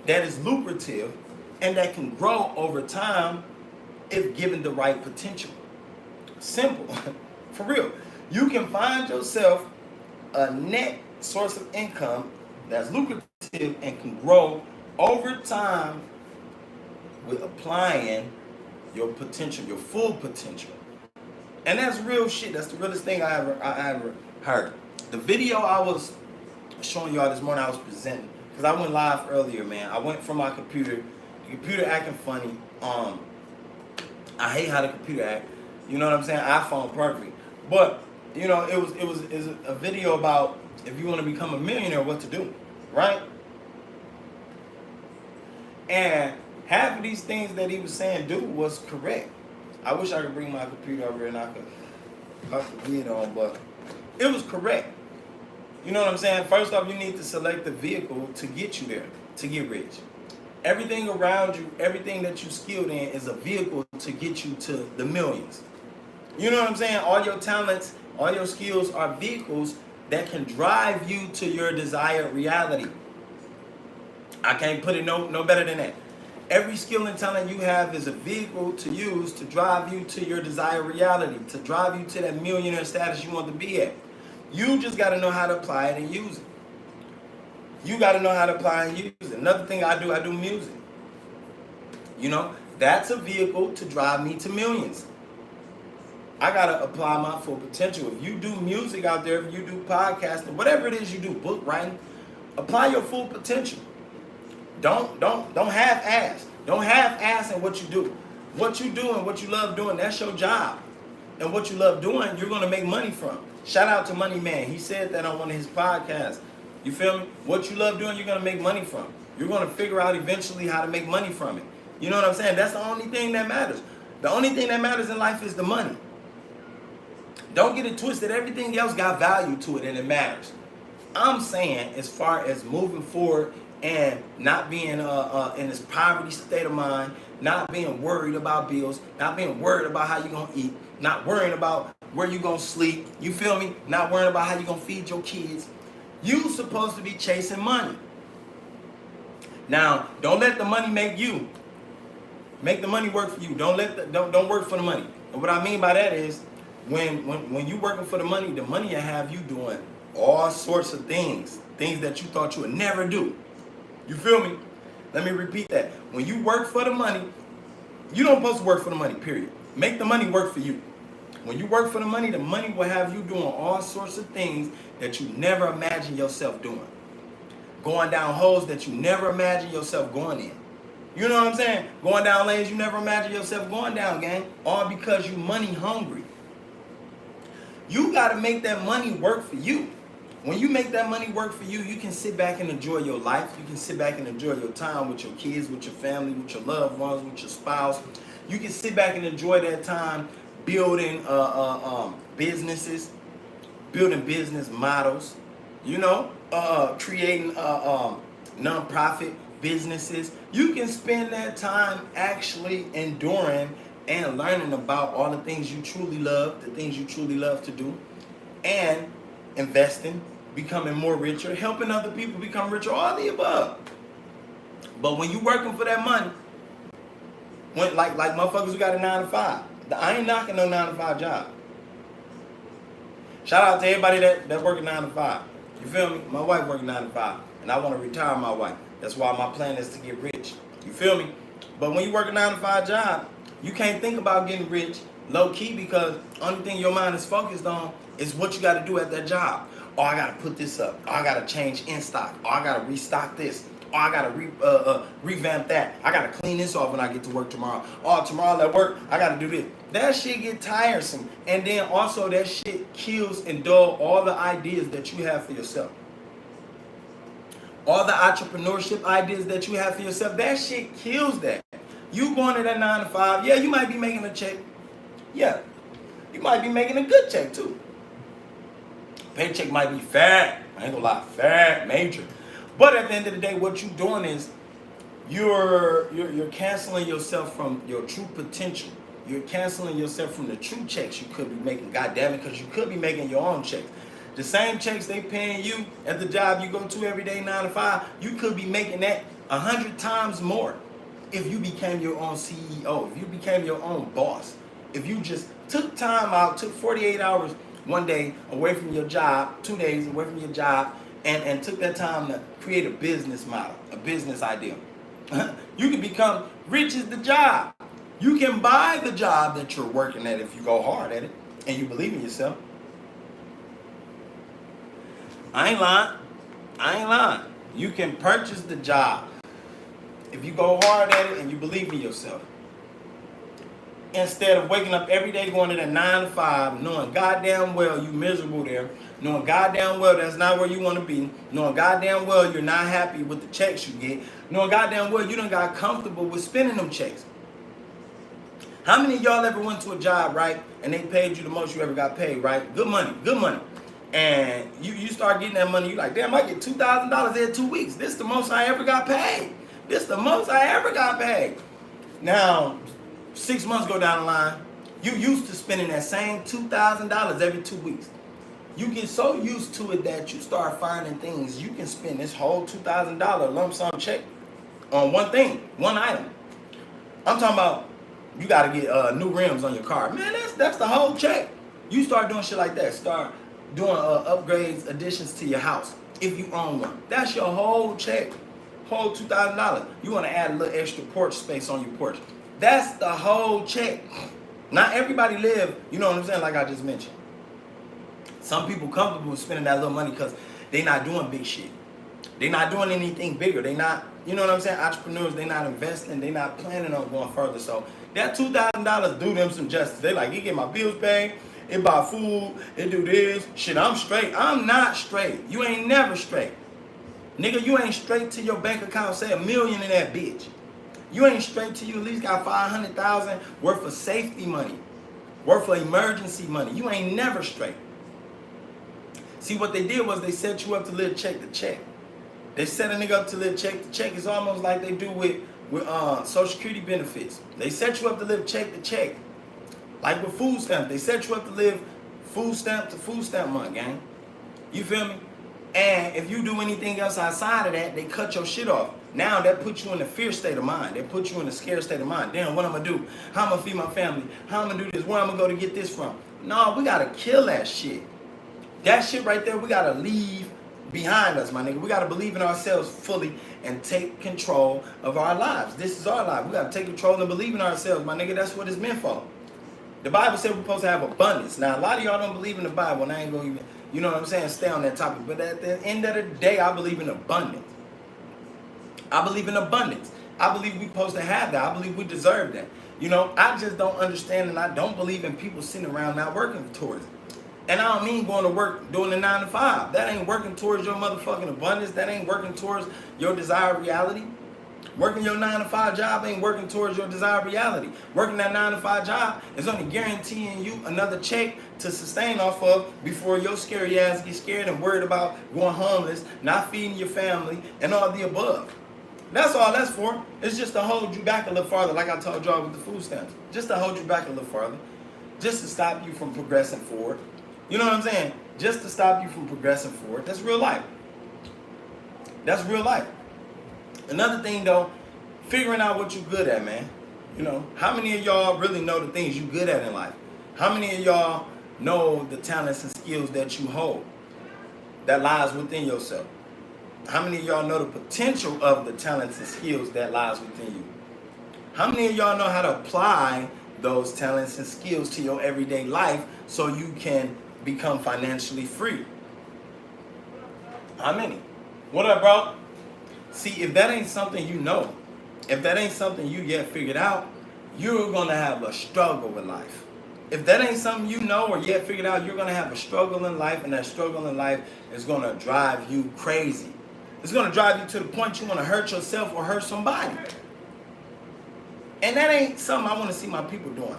that is lucrative and that can grow over time if given the right potential. Simple. For real. You can find yourself a net source of income that's lucrative and can grow over time with applying your potential, your full potential. And that's real shit. That's the realest thing I ever heard. The video I was showing y'all this morning, I was presenting, because I went live earlier, man. I went from my computer, the computer acting funny. I hate how the computer act. You know what I'm saying? iPhone perfect. But, you know, it was a video about if you want to become a millionaire, what to do, right? And half of these things that he was saying do was correct. I wish I could bring my computer over here and I could put the lid on, but it was correct. You know what I'm saying? First off, you need to select the vehicle to get you there, to get rich. Everything around you, everything that you skilled in is a vehicle to get you to the millions. You know what I'm saying? All your talents, all your skills are vehicles that can drive you to your desired reality. I can't put it no better than that. Every skill and talent you have is a vehicle to use to drive you to your desired reality, to drive you to that millionaire status you want to be at. You just got to know how to apply it and use it. You got to know how to apply and use it. Another thing I do music. You know, that's a vehicle to drive me to millions. I got to apply my full potential. If you do music out there, if you do podcasting, whatever it is you do, book writing, apply your full potential. Don't half-ass. Don't half-ass in what you do. What you do and what you love doing, that's your job. And what you love doing, you're going to make money from. Shout out to Money Man. He said that on one of his podcasts. You feel me? What you love doing, you're going to make money from. You're going to figure out eventually how to make money from it. You know what I'm saying? That's the only thing that matters. The only thing that matters in life is the money. Don't get it twisted. Everything else got value to it and it matters. I'm saying as far as moving forward and not being in this poverty state of mind, not being worried about bills, not being worried about how you're going to eat, not worrying about where you're going to sleep, you feel me? Not worrying about how you're going to feed your kids. You're supposed to be chasing money. Now, don't let the money make you. Make the money work for you. Don't work for the money. And what I mean by that is when you working for the money will have you doing all sorts of things that you thought you would never do. You feel me? Let me repeat that. When you work for the money, you don't supposed to work for the money, period. Make the money work for you. When you work for the money will have you doing all sorts of things that you never imagined yourself doing. Going down holes that you never imagined yourself going in. You know what I'm saying? Going down lanes you never imagined yourself going down, gang. All because you money hungry. You got to make that money work for you. When you make that money work for you, you can sit back and enjoy your life. You can sit back and enjoy your time with your kids, with your family, with your loved ones, with your spouse. You can sit back and enjoy that time building businesses, building business models. creating nonprofit businesses. You can spend that time actually enduring and learning about all the things you truly love, the things you truly love to do, and investing, becoming more richer, helping other people become richer, all the above. But when you working for that money, when like motherfuckers who got a 9 to 5, I ain't knocking no 9 to 5 job. Shout out to everybody that working 9 to 5. You feel me? My wife working 9 to 5, and I want to retire my wife. That's why my plan is to get rich. You feel me? But when you work a 9 to 5 job, you can't think about getting rich low key, because only thing your mind is focused on is what you got to do at that job. Oh, I got to put this up. Oh, I got to change in stock. Oh, I got to restock this. Oh, I got to revamp that. I got to clean this off when I get to work tomorrow. Oh, tomorrow at work, I got to do this. That shit get tiresome. And then also that shit kills and dull all the ideas that you have for yourself. All the entrepreneurship ideas that you have for yourself, that shit kills that. You going to that 9 to 5, yeah, you might be making a check. Yeah, you might be making a good check too. Paycheck might be fat. I ain't gonna lie, fat, major. But at the end of the day, what you're doing is you're canceling yourself from your true potential. You're canceling yourself from the true checks you could be making. God damn it, because you could be making your own checks. The same checks they paying you at the job you go to every day, 9 to 5, you could be making that 100 times more if you became your own CEO, if you became your own boss. If you just took time out, took 48 hours one day away from your job, 2 days away from your job, and took that time to create a business model, a business idea. You can become rich as the job. You can buy the job that you're working at if you go hard at it and you believe in yourself. I ain't lying. You can purchase the job if you go hard at it and you believe in yourself. Instead of waking up every day going to that 9 to 5, knowing goddamn well you miserable there, knowing goddamn well that's not where you want to be, knowing goddamn well you're not happy with the checks you get, knowing goddamn well you done got comfortable with spending them checks. How many of y'all ever went to a job, right, and they paid you the most you ever got paid, right? Good money. And you start getting that money, you like, damn, I get $2,000 every 2 weeks. This is the most I ever got paid. Now, 6 months go down the line, you used to spending that same $2,000 every 2 weeks. You get so used to it that you start finding things you can spend this whole $2,000 lump sum check on one thing, one item. I'm talking about you got to get new rims on your car. Man, that's the whole check. You start doing shit like that. Start doing upgrades, additions to your house if you own one. That's your whole check, whole $2,000. You want to add a little extra porch space on your porch. That's the whole check. Not everybody live, you know what I'm saying, like I just mentioned. Some people comfortable with spending that little money because they not doing big shit. They not doing anything bigger. They not, you know what I'm saying, entrepreneurs, they not investing. They not planning on going further. So that $2,000 do them some justice. They like, it get my bills paid, it buy food, it do this. Shit, I'm straight. I'm not straight. You ain't never straight. Nigga, you ain't straight till your bank account say $1 million in that bitch. You ain't straight till you at least got $500,000 worth of safety money, worth of emergency money. You ain't never straight. See, what they did was they set you up to live check to check. They set a nigga up to live check to check. It's almost like they do with Social Security benefits. They set you up to live check to check. Like with food stamps, they set you up to live food stamp to food stamp month, gang. You feel me? And if you do anything else outside of that, they cut your shit off. Now that puts you in a fear state of mind. They put you in a scared state of mind. Damn, what I'm gonna do? How I'm gonna feed my family? How I'm gonna do this? Where I'm gonna go to get this from? No, we gotta kill that shit. That shit right there, we gotta leave behind us, my nigga. We gotta believe in ourselves fully and take control of our lives. This is our life. We gotta take control and believe in ourselves, my nigga. That's what it's meant for. The Bible said we're supposed to have abundance. Now, a lot of y'all don't believe in the Bible, and I ain't gonna even, you know what I'm saying, stay on that topic. But at the end of the day, I believe in abundance. I believe in abundance. I believe we're supposed to have that. I believe we deserve that. You know, I just don't understand, and I don't believe in people sitting around not working towards it. And I don't mean going to work doing the 9 to 5. That ain't working towards your motherfucking abundance. That ain't working towards your desired reality. Working your 9-to-5 job ain't working towards your desired reality. Working that 9-to-5 job is only guaranteeing you another check to sustain off of before your scary ass gets scared and worried about going homeless, not feeding your family, and all the above. That's all that's for. It's just to hold you back a little farther, like I told y'all with the food stamps. Just to hold you back a little farther. Just to stop you from progressing forward. You know what I'm saying? Just to stop you from progressing forward. That's real life. That's real life. Another thing though, figuring out what you're good at, man. You know, how many of y'all really know the things you're good at in life? How many of y'all know the talents and skills that you hold that lies within yourself? How many of y'all know the potential of the talents and skills that lies within you? How many of y'all know how to apply those talents and skills to your everyday life so you can become financially free? How many? What up, bro? See, if that ain't something you know, if that ain't something you yet figured out, you're going to have a struggle with life. If that ain't something you know or yet figured out, you're going to have a struggle in life, and that struggle in life is going to drive you crazy. It's going to drive you to the point you want to hurt yourself or hurt somebody. And that ain't something I want to see my people doing.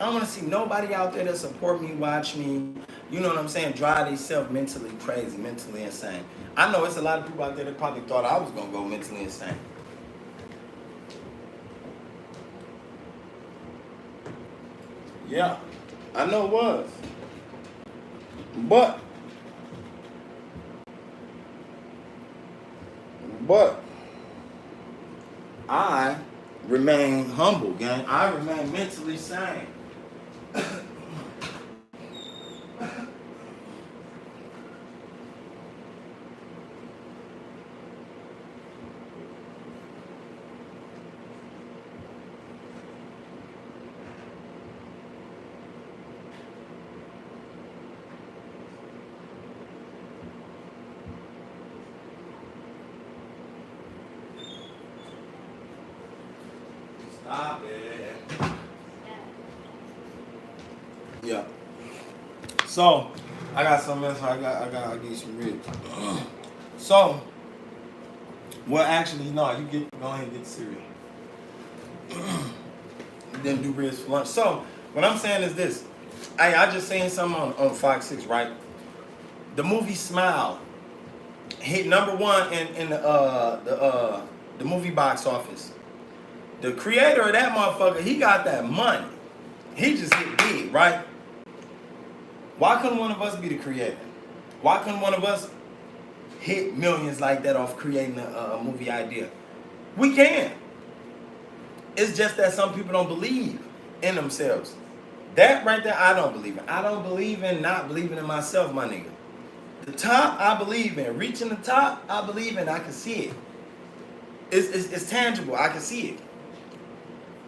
I don't want to see nobody out there that support me, watch me, you know what I'm saying, drive themselves mentally crazy, mentally insane. I know it's a lot of people out there that probably thought I was going to go mentally insane. Yeah, I know it was. But I remain humble, gang. I remain mentally sane. Stop it. Yeah. So I got something else. I give you some real. So, well, actually, no. You go ahead and get the cereal. Then do ribs for lunch. So what I'm saying is this. I just seen something on Fox 6, right? The movie Smile hit #1 in the movie box office. The creator of that motherfucker, he got that money. He just hit big, right? Why couldn't one of us be the creator? Why couldn't one of us hit millions like that off creating a movie idea? We can. It's just that some people don't believe in themselves. That right there, I don't believe in. I don't believe in not believing in myself, my nigga. The top, I believe in. Reaching the top, I believe in. I can see it. It's tangible. I can see it.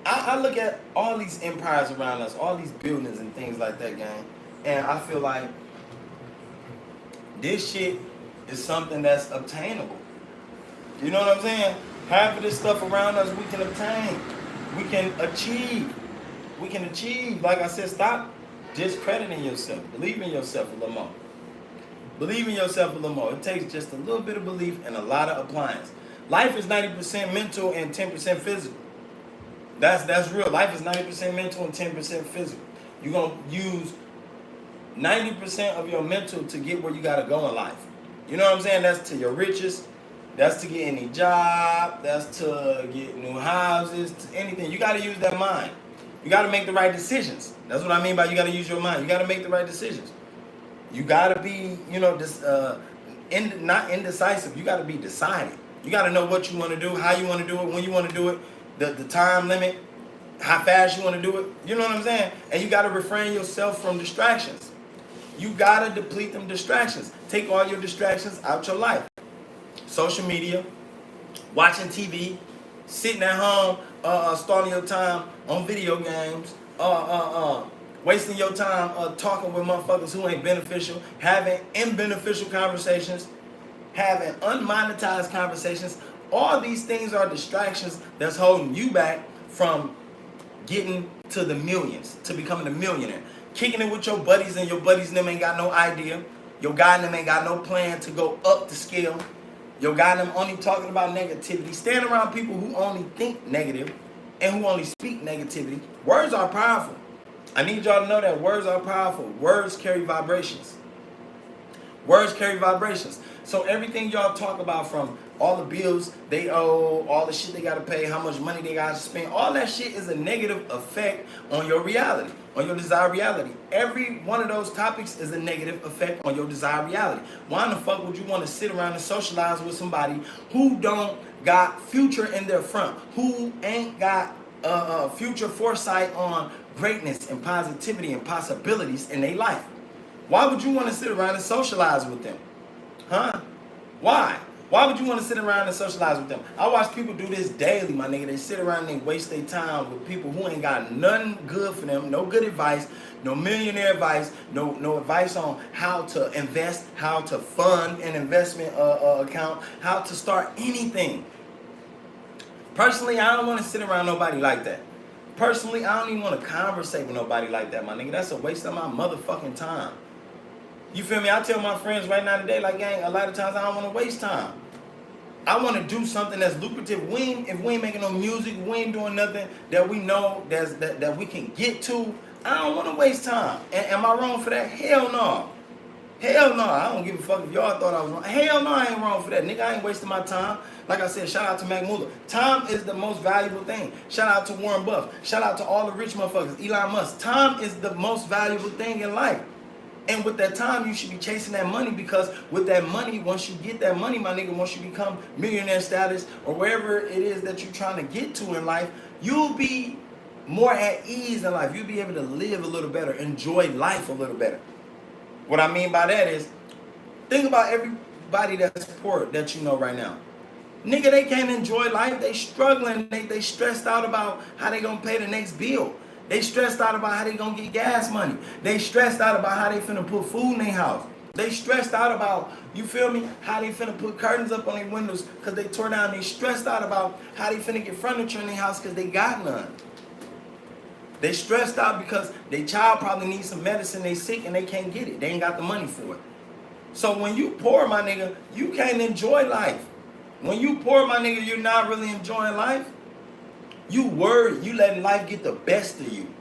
I look at all these empires around us, all these buildings and things like that, gang, and I feel like this shit is something that's obtainable. You know what I'm saying? Half of this stuff around us we can obtain. We can achieve. We can achieve. Like I said, stop discrediting yourself. Believe in yourself a little more. Believe in yourself a little more. It takes just a little bit of belief and a lot of appliance. Life is 90% mental and 10% physical. That's real. Life is 90% mental and 10% physical. You're going to use 90% of your mental to get where you got to go in life. You know what I'm saying? That's to your riches. That's to get any job. That's to get new houses. To anything. You got to use that mind. You got to make the right decisions. That's what I mean by you got to use your mind. You got to make the right decisions. You got to be, not indecisive. You got to be decided. You got to know what you want to do, how you want to do it, when you want to do it, the time limit, how fast you want to do it. You know what I'm saying? And you got to refrain yourself from distractions. You got to deplete them distractions. Take all your distractions out your life. Social media, watching TV, sitting at home, starting your time on video games, wasting your time talking with motherfuckers who ain't beneficial, having unbeneficial conversations, having unmonetized conversations. All these things are distractions that's holding you back from getting to the millions, to becoming a millionaire. Kicking it with your buddies and your buddies and them ain't got no idea. Your guy and them ain't got no plan to go up the scale. Your guy them only talking about negativity. Stand around people who only think negative and who only speak negativity. Words are powerful. I need y'all to know that words are powerful. Words carry vibrations. Words carry vibrations. So everything y'all talk about, from all the bills they owe, all the shit they gotta pay, how much money they gotta spend, all that shit is a negative effect on your reality, on your desired reality. Every one of those topics is a negative effect on your desired reality. Why in the fuck would you want to sit around and socialize with somebody who don't got future in their front, who ain't got future foresight on greatness and positivity and possibilities in their life? Why would you want to sit around and socialize with them? Huh? Why? Why would you want to sit around and socialize with them? I watch people do this daily, my nigga. They sit around and they waste their time with people who ain't got nothing good for them, no good advice, no millionaire advice, no advice on how to invest, how to fund an investment account, how to start anything. Personally, I don't want to sit around nobody like that. Personally, I don't even want to conversate with nobody like that, my nigga. That's a waste of my motherfucking time. You feel me? I tell my friends right now today, like, gang, a lot of times I don't want to waste time. I want to do something that's lucrative. If we ain't making no music, we ain't doing nothing that we know that we can get to, I don't want to waste time. And am I wrong for that? Hell no. Hell no. I don't give a fuck if y'all thought I was wrong. Hell no, I ain't wrong for that. Nigga, I ain't wasting my time. Like I said, shout out to Mac Muller. Time is the most valuable thing. Shout out to Warren Buff. Shout out to all the rich motherfuckers. Elon Musk. Time is the most valuable thing in life. And with that time, you should be chasing that money, because with that money, once you get that money, my nigga, once you become millionaire status or wherever it is that you're trying to get to in life, you'll be more at ease in life. You'll be able to live a little better, enjoy life a little better. What I mean by that is, think about everybody that's poor that you know right now. Nigga, they can't enjoy life. They struggling. They stressed out about how they gonna pay the next bill. They stressed out about how they gonna get gas money. They stressed out about how they finna put food in their house. They stressed out about, you feel me, how they finna put curtains up on their windows because they tore down. They stressed out about how they finna get furniture in their house because they got none. They stressed out because their child probably needs some medicine, they sick and they can't get it. They ain't got the money for it. So when you poor, my nigga, you can't enjoy life. When you poor, my nigga, you're not really enjoying life. You worry, you letting life get the best of you.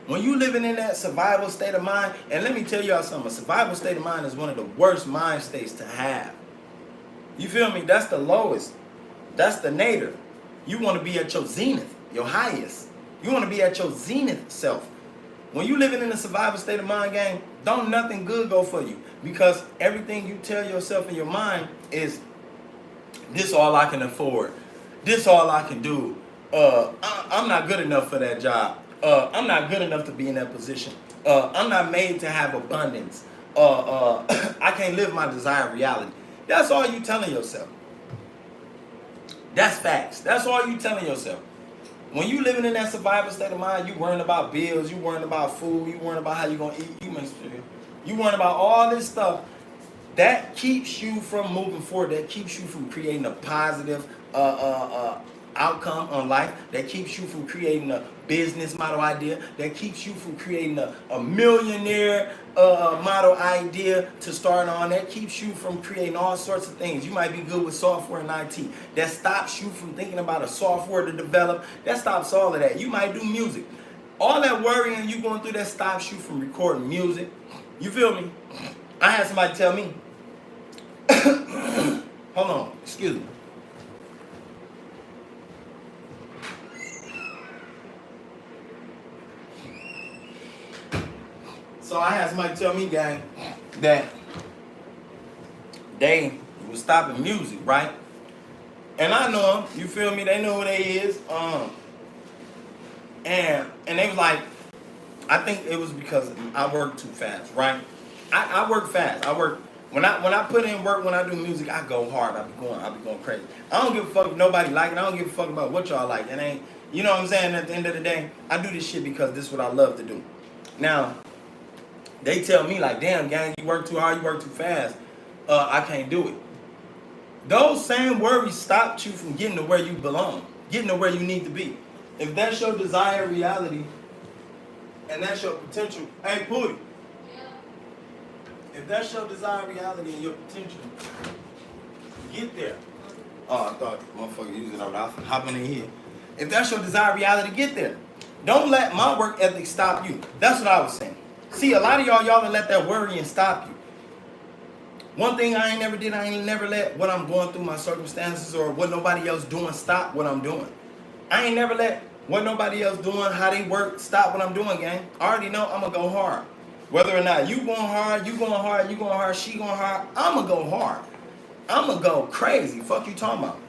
When you living in that survival state of mind, and let me tell y'all something, a survival state of mind is one of the worst mind states to have. You feel me? That's the lowest. That's the nadir. You want to be at your zenith, your highest. You want to be at your zenith self. When you living in a survival state of mind, gang, don't nothing good go for you. Because everything you tell yourself in your mind is, this all I can afford. This all I can do. I'm not good enough for that job. I'm not good enough to be in that position. I'm not made to have abundance. I can't live my desired reality. That's all you telling yourself. That's facts. That's all you telling yourself. When you living in that survival state of mind, you worrying about bills, you worrying about food, you worrying about how you gonna eat, you worrying about all this stuff. That keeps you from moving forward. That keeps you from creating a positive outcome on life. That keeps you from creating a business model idea. That keeps you from creating a millionaire model idea to start on. That keeps you from creating all sorts of things. You might be good with software and IT. That stops you from thinking about a software to develop. That stops all of that. You might do music. All that worrying you going through, that stops you from recording music. You feel me? I had somebody tell me, hold on, excuse me. So I had somebody tell me, gang, that they was stopping music, right? And I know them, you feel me? They know who they is. And they was like, I think it was because I work too fast, right? I work fast. I work when I put in work, when I do music, I go hard. I be going crazy. I don't give a fuck if nobody like it. I don't give a fuck about what y'all like. It ain't, you know what I'm saying? At the end of the day, I do this shit because this is what I love to do. Now, they tell me like, damn, gang, you work too hard, you work too fast. I can't do it. Those same worries stopped you from getting to where you belong, getting to where you need to be. If that's your desired reality and that's your potential, hey, Pooty. If that's your desired reality and your potential, get there. Oh, I thought motherfucker using it. I'm hopping in here. If that's your desired reality, get there. Don't let my work ethic stop you. That's what I was saying. See, a lot of y'all done let that worrying stop you. One thing I ain't never did, I ain't never let what I'm going through, my circumstances, or what nobody else doing stop what I'm doing. I ain't never let what nobody else doing, how they work, stop what I'm doing, gang. I already know I'm going to go hard. Whether or not you going hard, you going hard, you going hard, she going hard, I'm going to go hard. I'm going to go crazy. Fuck you talking about.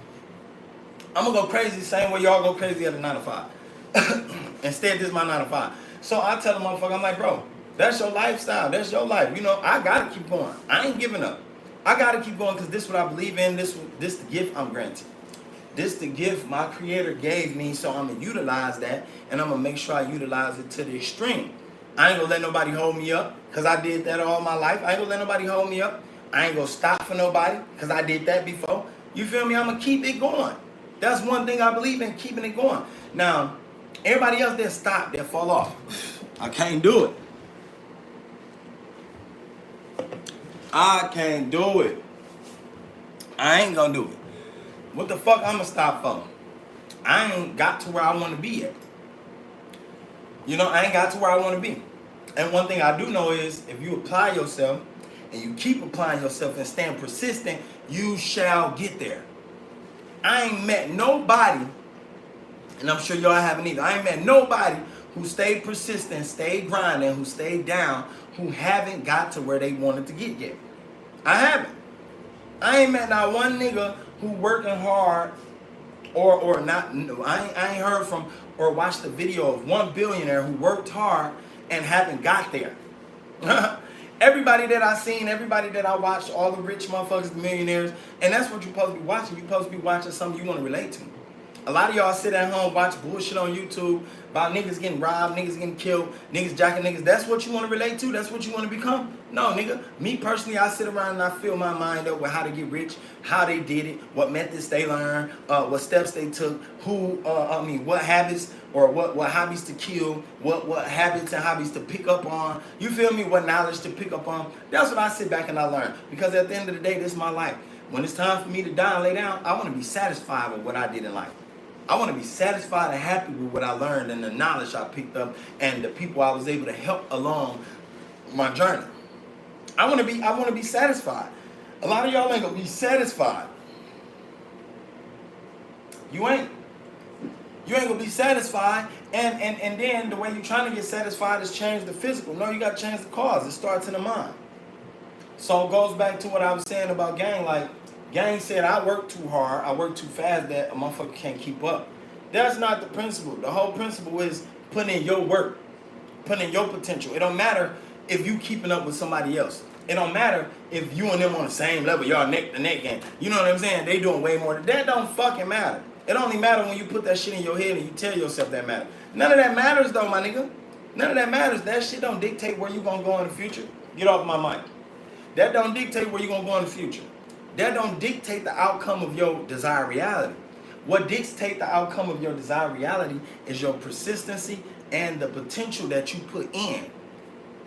I'm going to go crazy the same way y'all go crazy at a 9 to 5. Instead, this is my 9 to 5. So I tell the motherfucker, I'm like, bro, that's your lifestyle. That's your life. You know, I got to keep going. I ain't giving up. I got to keep going because this is what I believe in. This the gift I'm granted. This the gift my creator gave me, so I'm going to utilize that, and I'm going to make sure I utilize it to the extreme. I ain't going to let nobody hold me up because I did that all my life. I ain't going to let nobody hold me up. I ain't going to stop for nobody because I did that before. You feel me? I'm going to keep it going. That's one thing I believe in, keeping it going. Now, everybody else that stop, that fall off. I can't do it. I can't do it. I ain't going to do it. What the fuck I'm going to stop for? I ain't got to where I want to be yet. You know, I ain't got to where I want to be. And one thing I do know is if you apply yourself and you keep applying yourself and stand persistent, you shall get there. I ain't met nobody, and I'm sure y'all haven't either. I ain't met nobody who stayed persistent, stayed grinding, who stayed down, who haven't got to where they wanted to get yet. I haven't. I ain't met not one nigga who working hard or not. I ain't heard from or watched the video of one billionaire who worked hard and haven't got there. Everybody that I seen, everybody that I watched, all the rich motherfuckers, the millionaires, and that's what you're supposed to be watching. You're supposed to be watching something you want to relate to. A lot of y'all sit at home, watch bullshit on YouTube about niggas getting robbed, niggas getting killed, niggas jacking niggas. That's what you want to relate to? That's what you want to become? No, nigga. Me personally, I sit around and I fill my mind up with how to get rich, how they did it, what methods they learned, what steps they took, what habits or what hobbies to kill, what habits and hobbies to pick up on. You feel me? What knowledge to pick up on. That's what I sit back and I learn. Because at the end of the day, this is my life. When it's time for me to die and lay down, I want to be satisfied with what I did in life. I want to be satisfied and happy with what I learned and the knowledge I picked up and the people I was able to help along my journey. I want to be satisfied. A lot of y'all ain't gonna be satisfied. You ain't gonna be satisfied, and then the way you're trying to get satisfied is change the physical. No, you gotta change the cause. It starts in the mind. So it goes back to what I was saying about gang. Like, gang said, I work too hard, I work too fast that a motherfucker can't keep up. That's not the principle. The whole principle is putting in your work, putting in your potential. It don't matter if you keeping up with somebody else. It don't matter if you and them on the same level, y'all neck to neck game. You know what I'm saying? They doing way more. That don't fucking matter. It only matter when you put that shit in your head and you tell yourself that matter. None of that matters though, my nigga. None of that matters. That shit don't dictate where you gonna go in the future. Get off my mic. That don't dictate where you gonna go in the future. That don't dictate the outcome of your desired reality. What dictates the outcome of your desired reality is your persistency and the potential that you put in.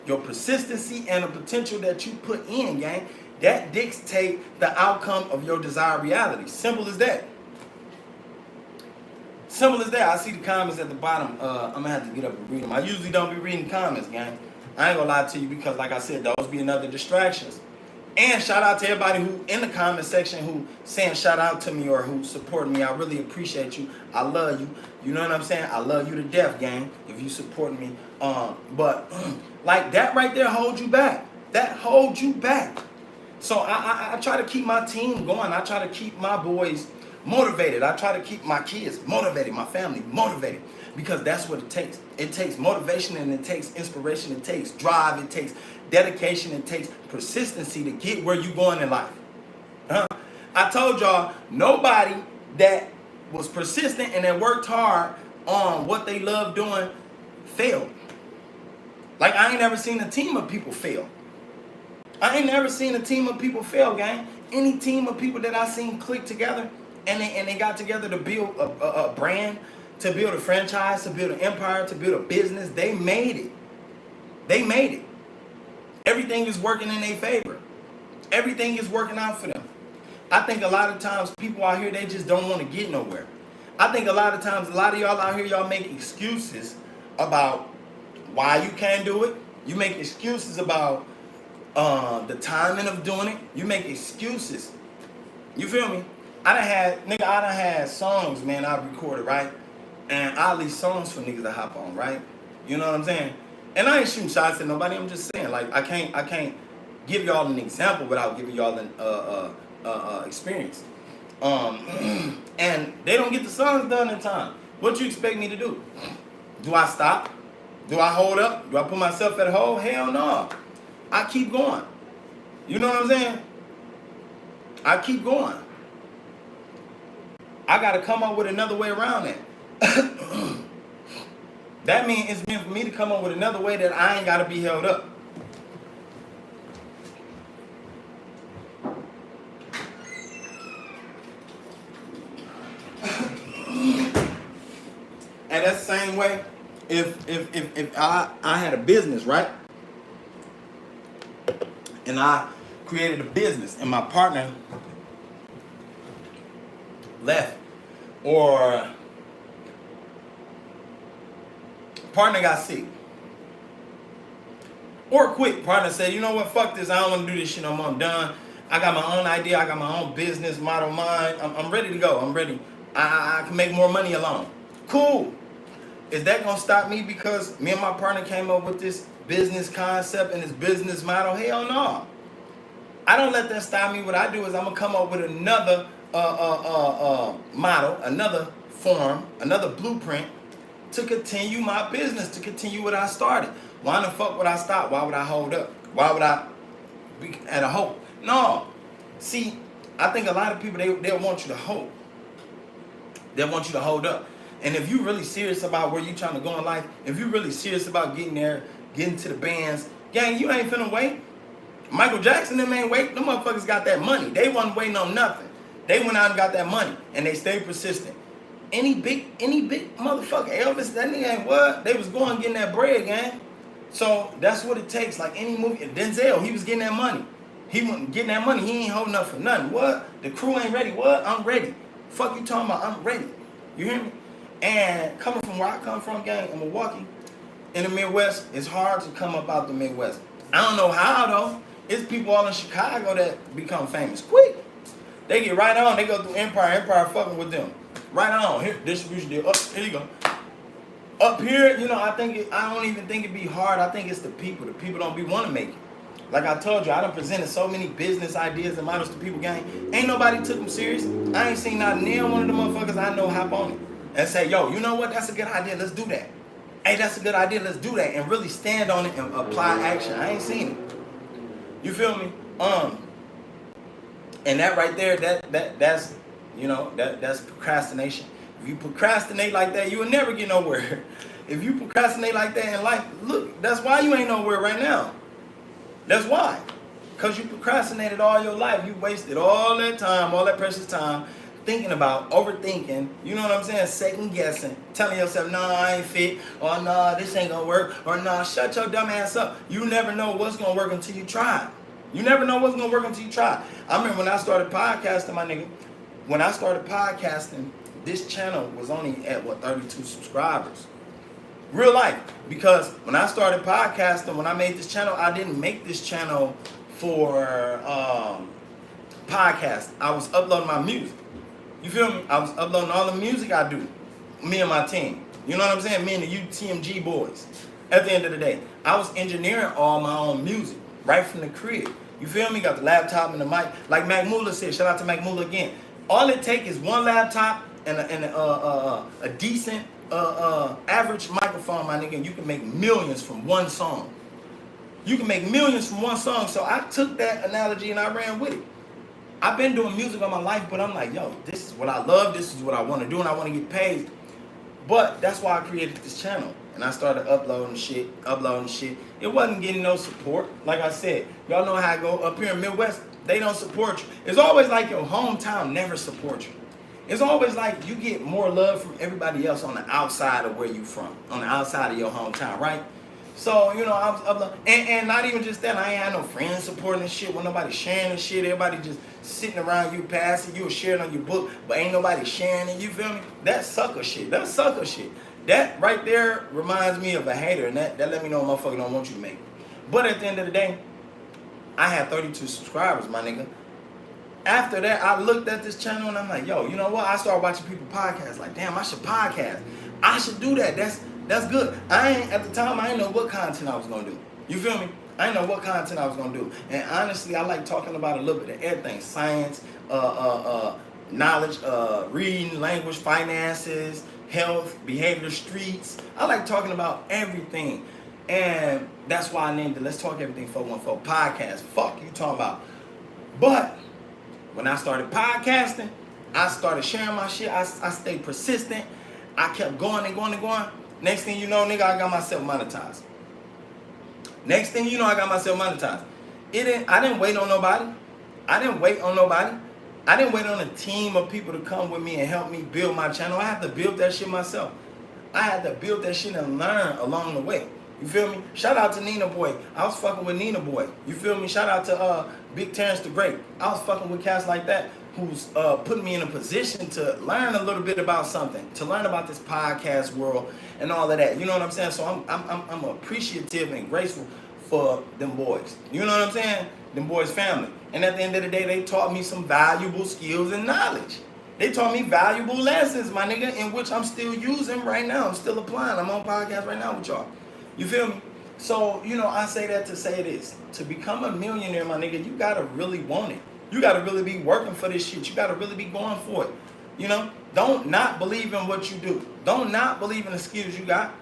Your persistency and the potential that you put in, gang. That dictates the outcome of your desired reality. Simple as that. Simple as that. I see the comments at the bottom. I'm going to have to get up and read them. I usually don't be reading comments, gang. I ain't going to lie to you because, like I said, those be another distractions. And shout out to everybody who in the comment section who saying shout out to me or who support me. I really appreciate you. I love you. You know what I'm saying? I love you to death, gang, if you support me. But like that right there holds you back. That holds you back. So I try to keep my team going. I try to keep my boys motivated. I try to keep my kids motivated, my family motivated. Because that's what it takes. It takes motivation and it takes inspiration. It takes drive. It takes dedication. It takes persistency to get where you're going in life. I told y'all, nobody that was persistent and that worked hard on what they love doing failed. Like, I ain't never seen a team of people fail. I ain't never seen a team of people fail, gang. Any team of people that I seen click together and they got together to build a brand, to build a franchise, to build an empire, to build a business, they made it. They made it. Everything is working in their favor. Everything is working out for them. I think a lot of times people out here, they just don't want to get nowhere. I think a lot of times, a lot of y'all out here, y'all make excuses about why you can't do it. You make excuses about the timing of doing it. You make excuses. You feel me? I done had songs, man, I recorded, right? And I leave songs for niggas to hop on, right? You know what I'm saying? And I ain't shooting shots at nobody. I'm just saying, like, I can't give y'all an example without giving y'all an experience. And they don't get the songs done in time. What you expect me to do? Do I stop? Do I hold up? Do I put myself at hold? Hell no. I keep going. You know what I'm saying? I keep going. I got to come up with another way around that. That means it's meant for me to come up with another way that I ain't got to be held up. And that's the same way if I had a business, right? And I created a business and my partner left, or partner got sick, or quit. Partner said, you know what, fuck this, I don't want to do this shit no more, I'm done. I got my own idea, I got my own business model mind, I'm ready to go, I'm ready. I can make more money alone. Cool. Is that gonna stop me because me and my partner came up with this business concept and this business model? Hell no. I don't let that stop me. What I do is I'm gonna come up with another model, another form, another blueprint to continue my business, to continue what I started. Why the fuck would I stop? Why would I hold up? Why would I be at a hope? No. See, I think a lot of people, they want you to hope. They want you to hold up. And if you're really serious about where you're trying to go in life, if you're really serious about getting there, getting to the bands, gang, you ain't finna wait. Michael Jackson, them ain't wait. Them motherfuckers got that money. They wasn't waiting on nothing. They went out and got that money, and they stayed persistent. Any big motherfucker, Elvis, that nigga ain't what? They was going getting that bread, gang. So that's what it takes. Like any movie, Denzel, he was getting that money. He wasn't getting that money. He ain't holding up for nothing. What? The crew ain't ready. What? I'm ready. Fuck you talking about? I'm ready. You hear me? And coming from where I come from, gang, in Milwaukee, in the Midwest, it's hard to come up out the Midwest. I don't know how, though. It's people all in Chicago that become famous quick. They get right on. They go through Empire fucking with them. Right on. Here, distribution deal. Up, here you go. Up here, you know, I don't even think it'd be hard. I think it's the people. The people don't want to make it. Like I told you, I done presented so many business ideas and models to people, gang. Ain't nobody took them serious. I ain't seen not near one of the motherfuckers I know hop on it and say, yo, you know what? That's a good idea. Let's do that. Hey, that's a good idea. Let's do that. And really stand on it and apply action. I ain't seen it. You feel me? And that right there, that's you know, that's procrastination. If you procrastinate like that, you will never get nowhere. If you procrastinate like that in life, look, that's why you ain't nowhere right now. That's why. Because you procrastinated all your life. You wasted all that time, all that precious time, thinking about, overthinking, you know what I'm saying, second guessing, telling yourself, nah, I ain't fit, or nah, this ain't gonna work, or nah, shut your dumb ass up. You never know what's gonna work until you try. You never know what's gonna work until you try. I remember when I started podcasting, my nigga, when I started podcasting, this channel was only at, 32 subscribers. Real life. Because when I started podcasting, when I made this channel, I didn't make this channel for podcast. I was uploading my music. You feel me? I was uploading all the music I do. Me and my team. You know what I'm saying? Me and the UTMG boys. At the end of the day, I was engineering all my own music right from the crib. You feel me? Got the laptop and the mic. Like Mac Muller said, shout out to Mac Muller again. All it takes is one laptop and a decent average microphone, my nigga, and you can make millions from one song. You can make millions from one song. So I took that analogy and I ran with it. I've been doing music all my life, but I'm like, yo, this is what I love, this is what I want to do, and I want to get paid. But that's why I created this channel. And I started uploading shit. It wasn't getting no support. Like I said, y'all know how I go up here in Midwest, they don't support you. It's always like your hometown never supports you. It's always like you get more love from everybody else on the outside of where you from, on the outside of your hometown, right? So, you know, I was and not even just that, I ain't had no friends supporting this shit, when nobody sharing this shit, everybody just sitting around you passing, you were sharing on your book, but ain't nobody sharing it, you feel me? That sucker shit, That right there reminds me of a hater, and that let me know a motherfucker don't want you to make it. But at the end of the day, I had 32 subscribers, my nigga. After that, I looked at this channel and I'm like, yo, you know what? I started watching people podcasts. Like, damn, I should podcast. I should do that. That's good. At the time, I didn't know what content I was gonna do. You feel me? I didn't know what content I was gonna do. And honestly, I like talking about a little bit of everything: science, knowledge, reading, language, finances, health, behavior, streets. I like talking about everything. And that's why I named it Let's Talk Everything 414 podcast. Fuck you talking about. But when I started podcasting, I started sharing my shit. I stayed persistent. I kept going and going and going. Next thing you know, nigga, I got myself monetized. I didn't wait on nobody. I didn't wait on a team of people to come with me and help me build my channel. I had to build that shit myself. I had to build that shit and learn along the way. You feel me? Shout out to Nina Boy. I was fucking with Nina Boy. You feel me? Shout out to Big Terrence the Great. I was fucking with cats like that who's putting me in a position to learn a little bit about something, to learn about this podcast world and all of that. You know what I'm saying? So I'm appreciative and grateful for them boys. You know what I'm saying? Them boys' family. And at the end of the day, they taught me some valuable skills and knowledge. They taught me valuable lessons, my nigga, in which I'm still using right now. I'm still applying. I'm on podcast right now with y'all. You feel me? So, you know, I say that to say this. To become a millionaire, my nigga, you gotta really want it. You gotta really be working for this shit. You gotta really be going for it. You know? Don't not believe in what you do. Don't not believe in the skills you got.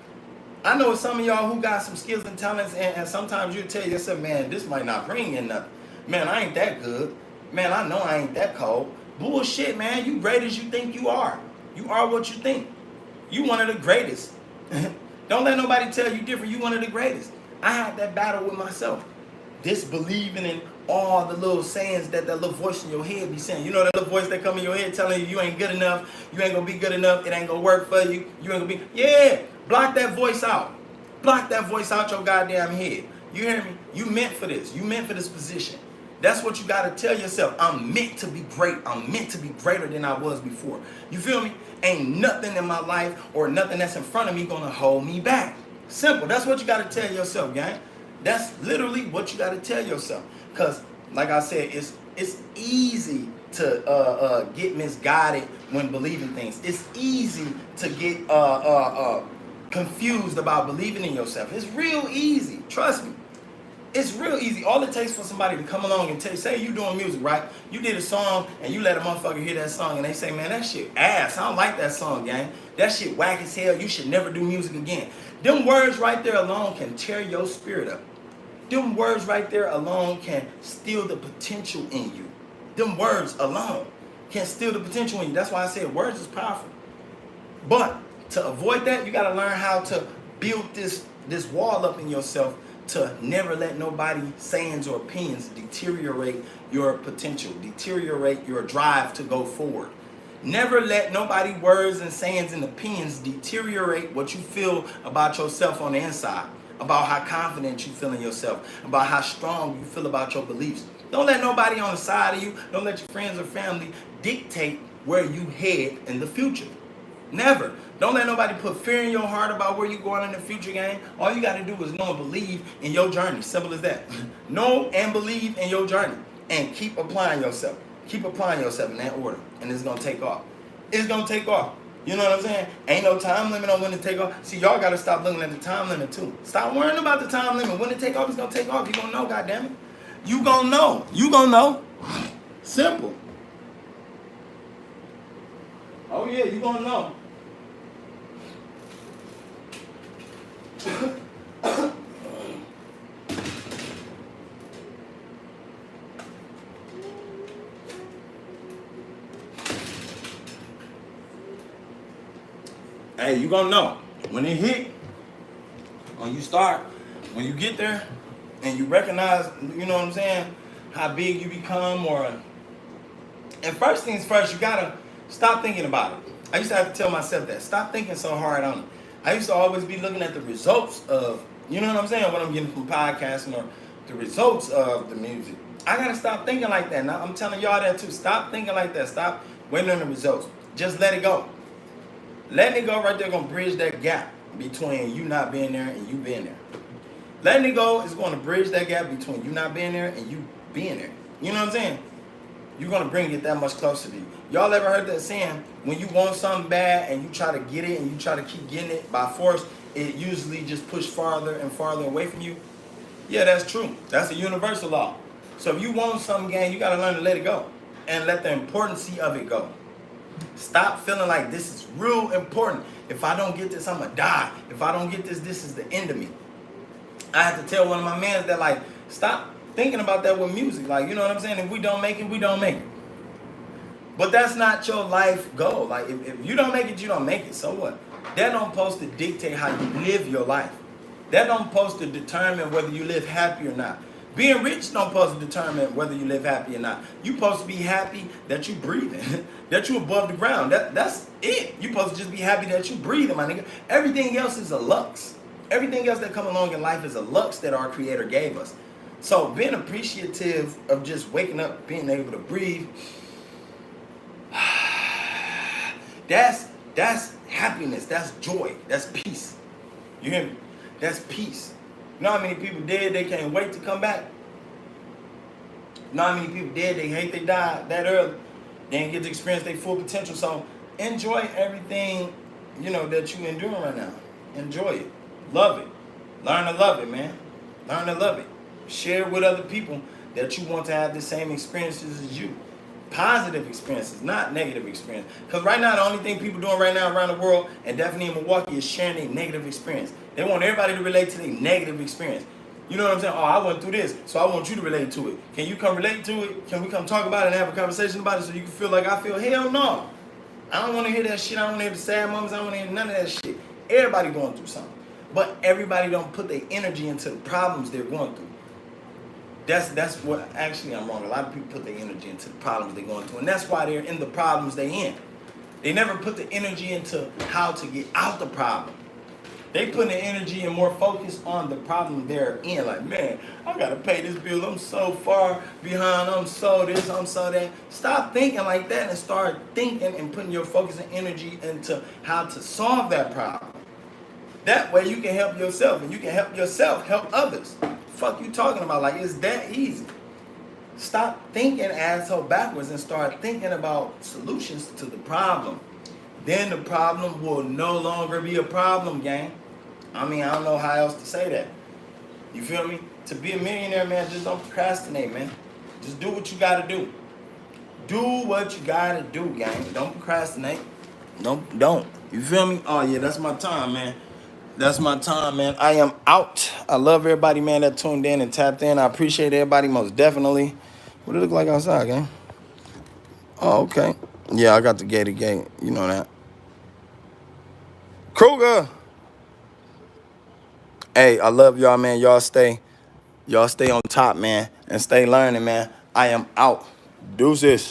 I know some of y'all who got some skills and talents, and sometimes you tell yourself, man, this might not bring in nothing. Man, I ain't that good. Man, I know I ain't that cold. Bullshit, man. You great as you think you are. You are what you think. You one of the greatest. Don't let nobody tell you different. You one of the greatest. I had that battle with myself. Disbelieving in all the little sayings that little voice in your head be saying. You know that little voice that come in your head telling you ain't good enough, you ain't gonna be good enough, it ain't gonna work for you, you ain't gonna be. Yeah, block that voice out. Block that voice out your goddamn head. You hear me? You meant for this. You meant for this position. That's what you gotta tell yourself. I'm meant to be great. I'm meant to be greater than I was before. You feel me? Ain't nothing in my life or nothing that's in front of me gonna hold me back. Simple. That's what you gotta tell yourself, gang. That's literally what you gotta tell yourself. Cause like I said, it's easy to get misguided when believing things. It's easy to get confused about believing in yourself. It's real easy. Trust me. It's real easy. All it takes for somebody to come along and tell you, say you doing music, right? You did a song and you let a motherfucker hear that song and they say, man, that shit ass. I don't like that song, gang. That shit whack as hell. You should never do music again. Them words right there alone can tear your spirit up. Them words right there alone can steal the potential in you. Them words alone can steal the potential in you. That's why I said words is powerful. But to avoid that, you got to learn how to build this wall up in yourself to never let nobody's sayings or opinions deteriorate your potential, deteriorate your drive to go forward. Never let nobody words and sayings and opinions deteriorate what you feel about yourself on the inside, about how confident you feel in yourself, about how strong you feel about your beliefs. Don't let nobody on the side of you, don't let your friends or family dictate where you head in the future. Never. Don't let nobody put fear in your heart about where you're going in the future, gang. All you got to do is know and believe in your journey. Simple as that. Know and believe in your journey. And keep applying yourself. Keep applying yourself in that order. And it's going to take off. It's going to take off. You know what I'm saying? Ain't no time limit on when to take off. See, y'all got to stop looking at the time limit, too. Stop worrying about the time limit. When to take off, it's going to take off. You're going to know, goddammit. You going to know. You going to know. Simple. Oh, yeah, you going to know. Hey, you gonna know when it hit, when you start, when you get there, and you recognize, you know what I'm saying, how big you become, and first things first, you gotta stop thinking about it. I used to have to tell myself that. Stop thinking so hard on it. I used to always be looking at the results of, You know what I'm saying? What I'm getting from podcasting or the results of the music. I gotta stop thinking like that. Now I'm telling y'all that too. Stop thinking like that. Stop waiting on the results. Just let it go. Letting it go right there gonna bridge that gap between you not being there and you being there. Letting it go is going to bridge that gap between you not being there and you being there. You know what I'm saying? You're going to bring it that much closer to you. Y'all ever heard that saying, when you want something bad and you try to get it and you try to keep getting it by force, it usually just push farther and farther away from you? Yeah, that's true. That's a universal law. So if you want something, gang, you got to learn to let it go and let the importance of it go. Stop feeling like this is real important. If I don't get this, I'm going to die. If I don't get this, this is the end of me. I had to tell one of my mans that, like, stop thinking about that with music. Like, you know what I'm saying? If we don't make it, we don't make it. But that's not your life goal. Like, if you don't make it, you don't make it. So what? That don't supposed to dictate how you live your life. That don't supposed to determine whether you live happy or not. Being rich don't supposed to determine whether you live happy or not. You supposed to be happy that you breathing, that you above the ground. That's it. You supposed to just be happy that you breathing, my nigga. Everything else is a lux. Everything else that come along in life is a lux that our Creator gave us. So being appreciative of just waking up, being able to breathe, that's happiness, that's joy, that's peace. You hear me? That's peace. You know how many people dead, they can't wait to come back? You know how many people dead, they hate they died that early? They didn't get to experience their full potential. So enjoy everything, you know, that you enduring right now. Enjoy it. Love it. Learn to love it, man. Learn to love it. Share with other people that you want to have the same experiences as you. Positive experiences, not negative experiences. Because right now, the only thing people doing right now around the world, and definitely in Milwaukee, is sharing their negative experience. They want everybody to relate to their negative experience. You know what I'm saying? Oh, I went through this, so I want you to relate to it. Can you come relate to it? Can we come talk about it and have a conversation about it so you can feel like I feel? Hell no. I don't want to hear that shit. I don't want to hear the sad moments. I don't want to hear none of that shit. Everybody going through something. But everybody don't put their energy into the problems they're going through. That's what, actually I'm wrong. A lot of people put their energy into the problems they're going through. And that's why they're in the problems they're in. They never put the energy into how to get out the problem. They put the energy and more focus on the problem they're in. Like, man, I got to pay this bill. I'm so far behind. I'm so this, I'm so that. Stop thinking like that and start thinking and putting your focus and energy into how to solve that problem. That way you can help yourself, and you can help yourself help others. Fuck you talking about? Like, it's that easy. Stop thinking asshole backwards and start thinking about solutions to the problem. Then the problem will no longer be a problem, gang. I mean, I don't know how else to say that. You feel me? To be a millionaire, man, just don't procrastinate, man. Just do what you gotta do. Do what you gotta do, gang. Don't procrastinate. Don't. You feel me? Oh yeah, that's my time, man. That's my time, man. I am out. I love everybody, man, that tuned in and tapped in. I appreciate everybody most definitely. What it look like outside, gang? Oh, okay. Yeah, I got the gated gate. You know that. Kruger. Hey, I love y'all, man. Y'all stay on top, man, and stay learning, man. I am out. Deuces.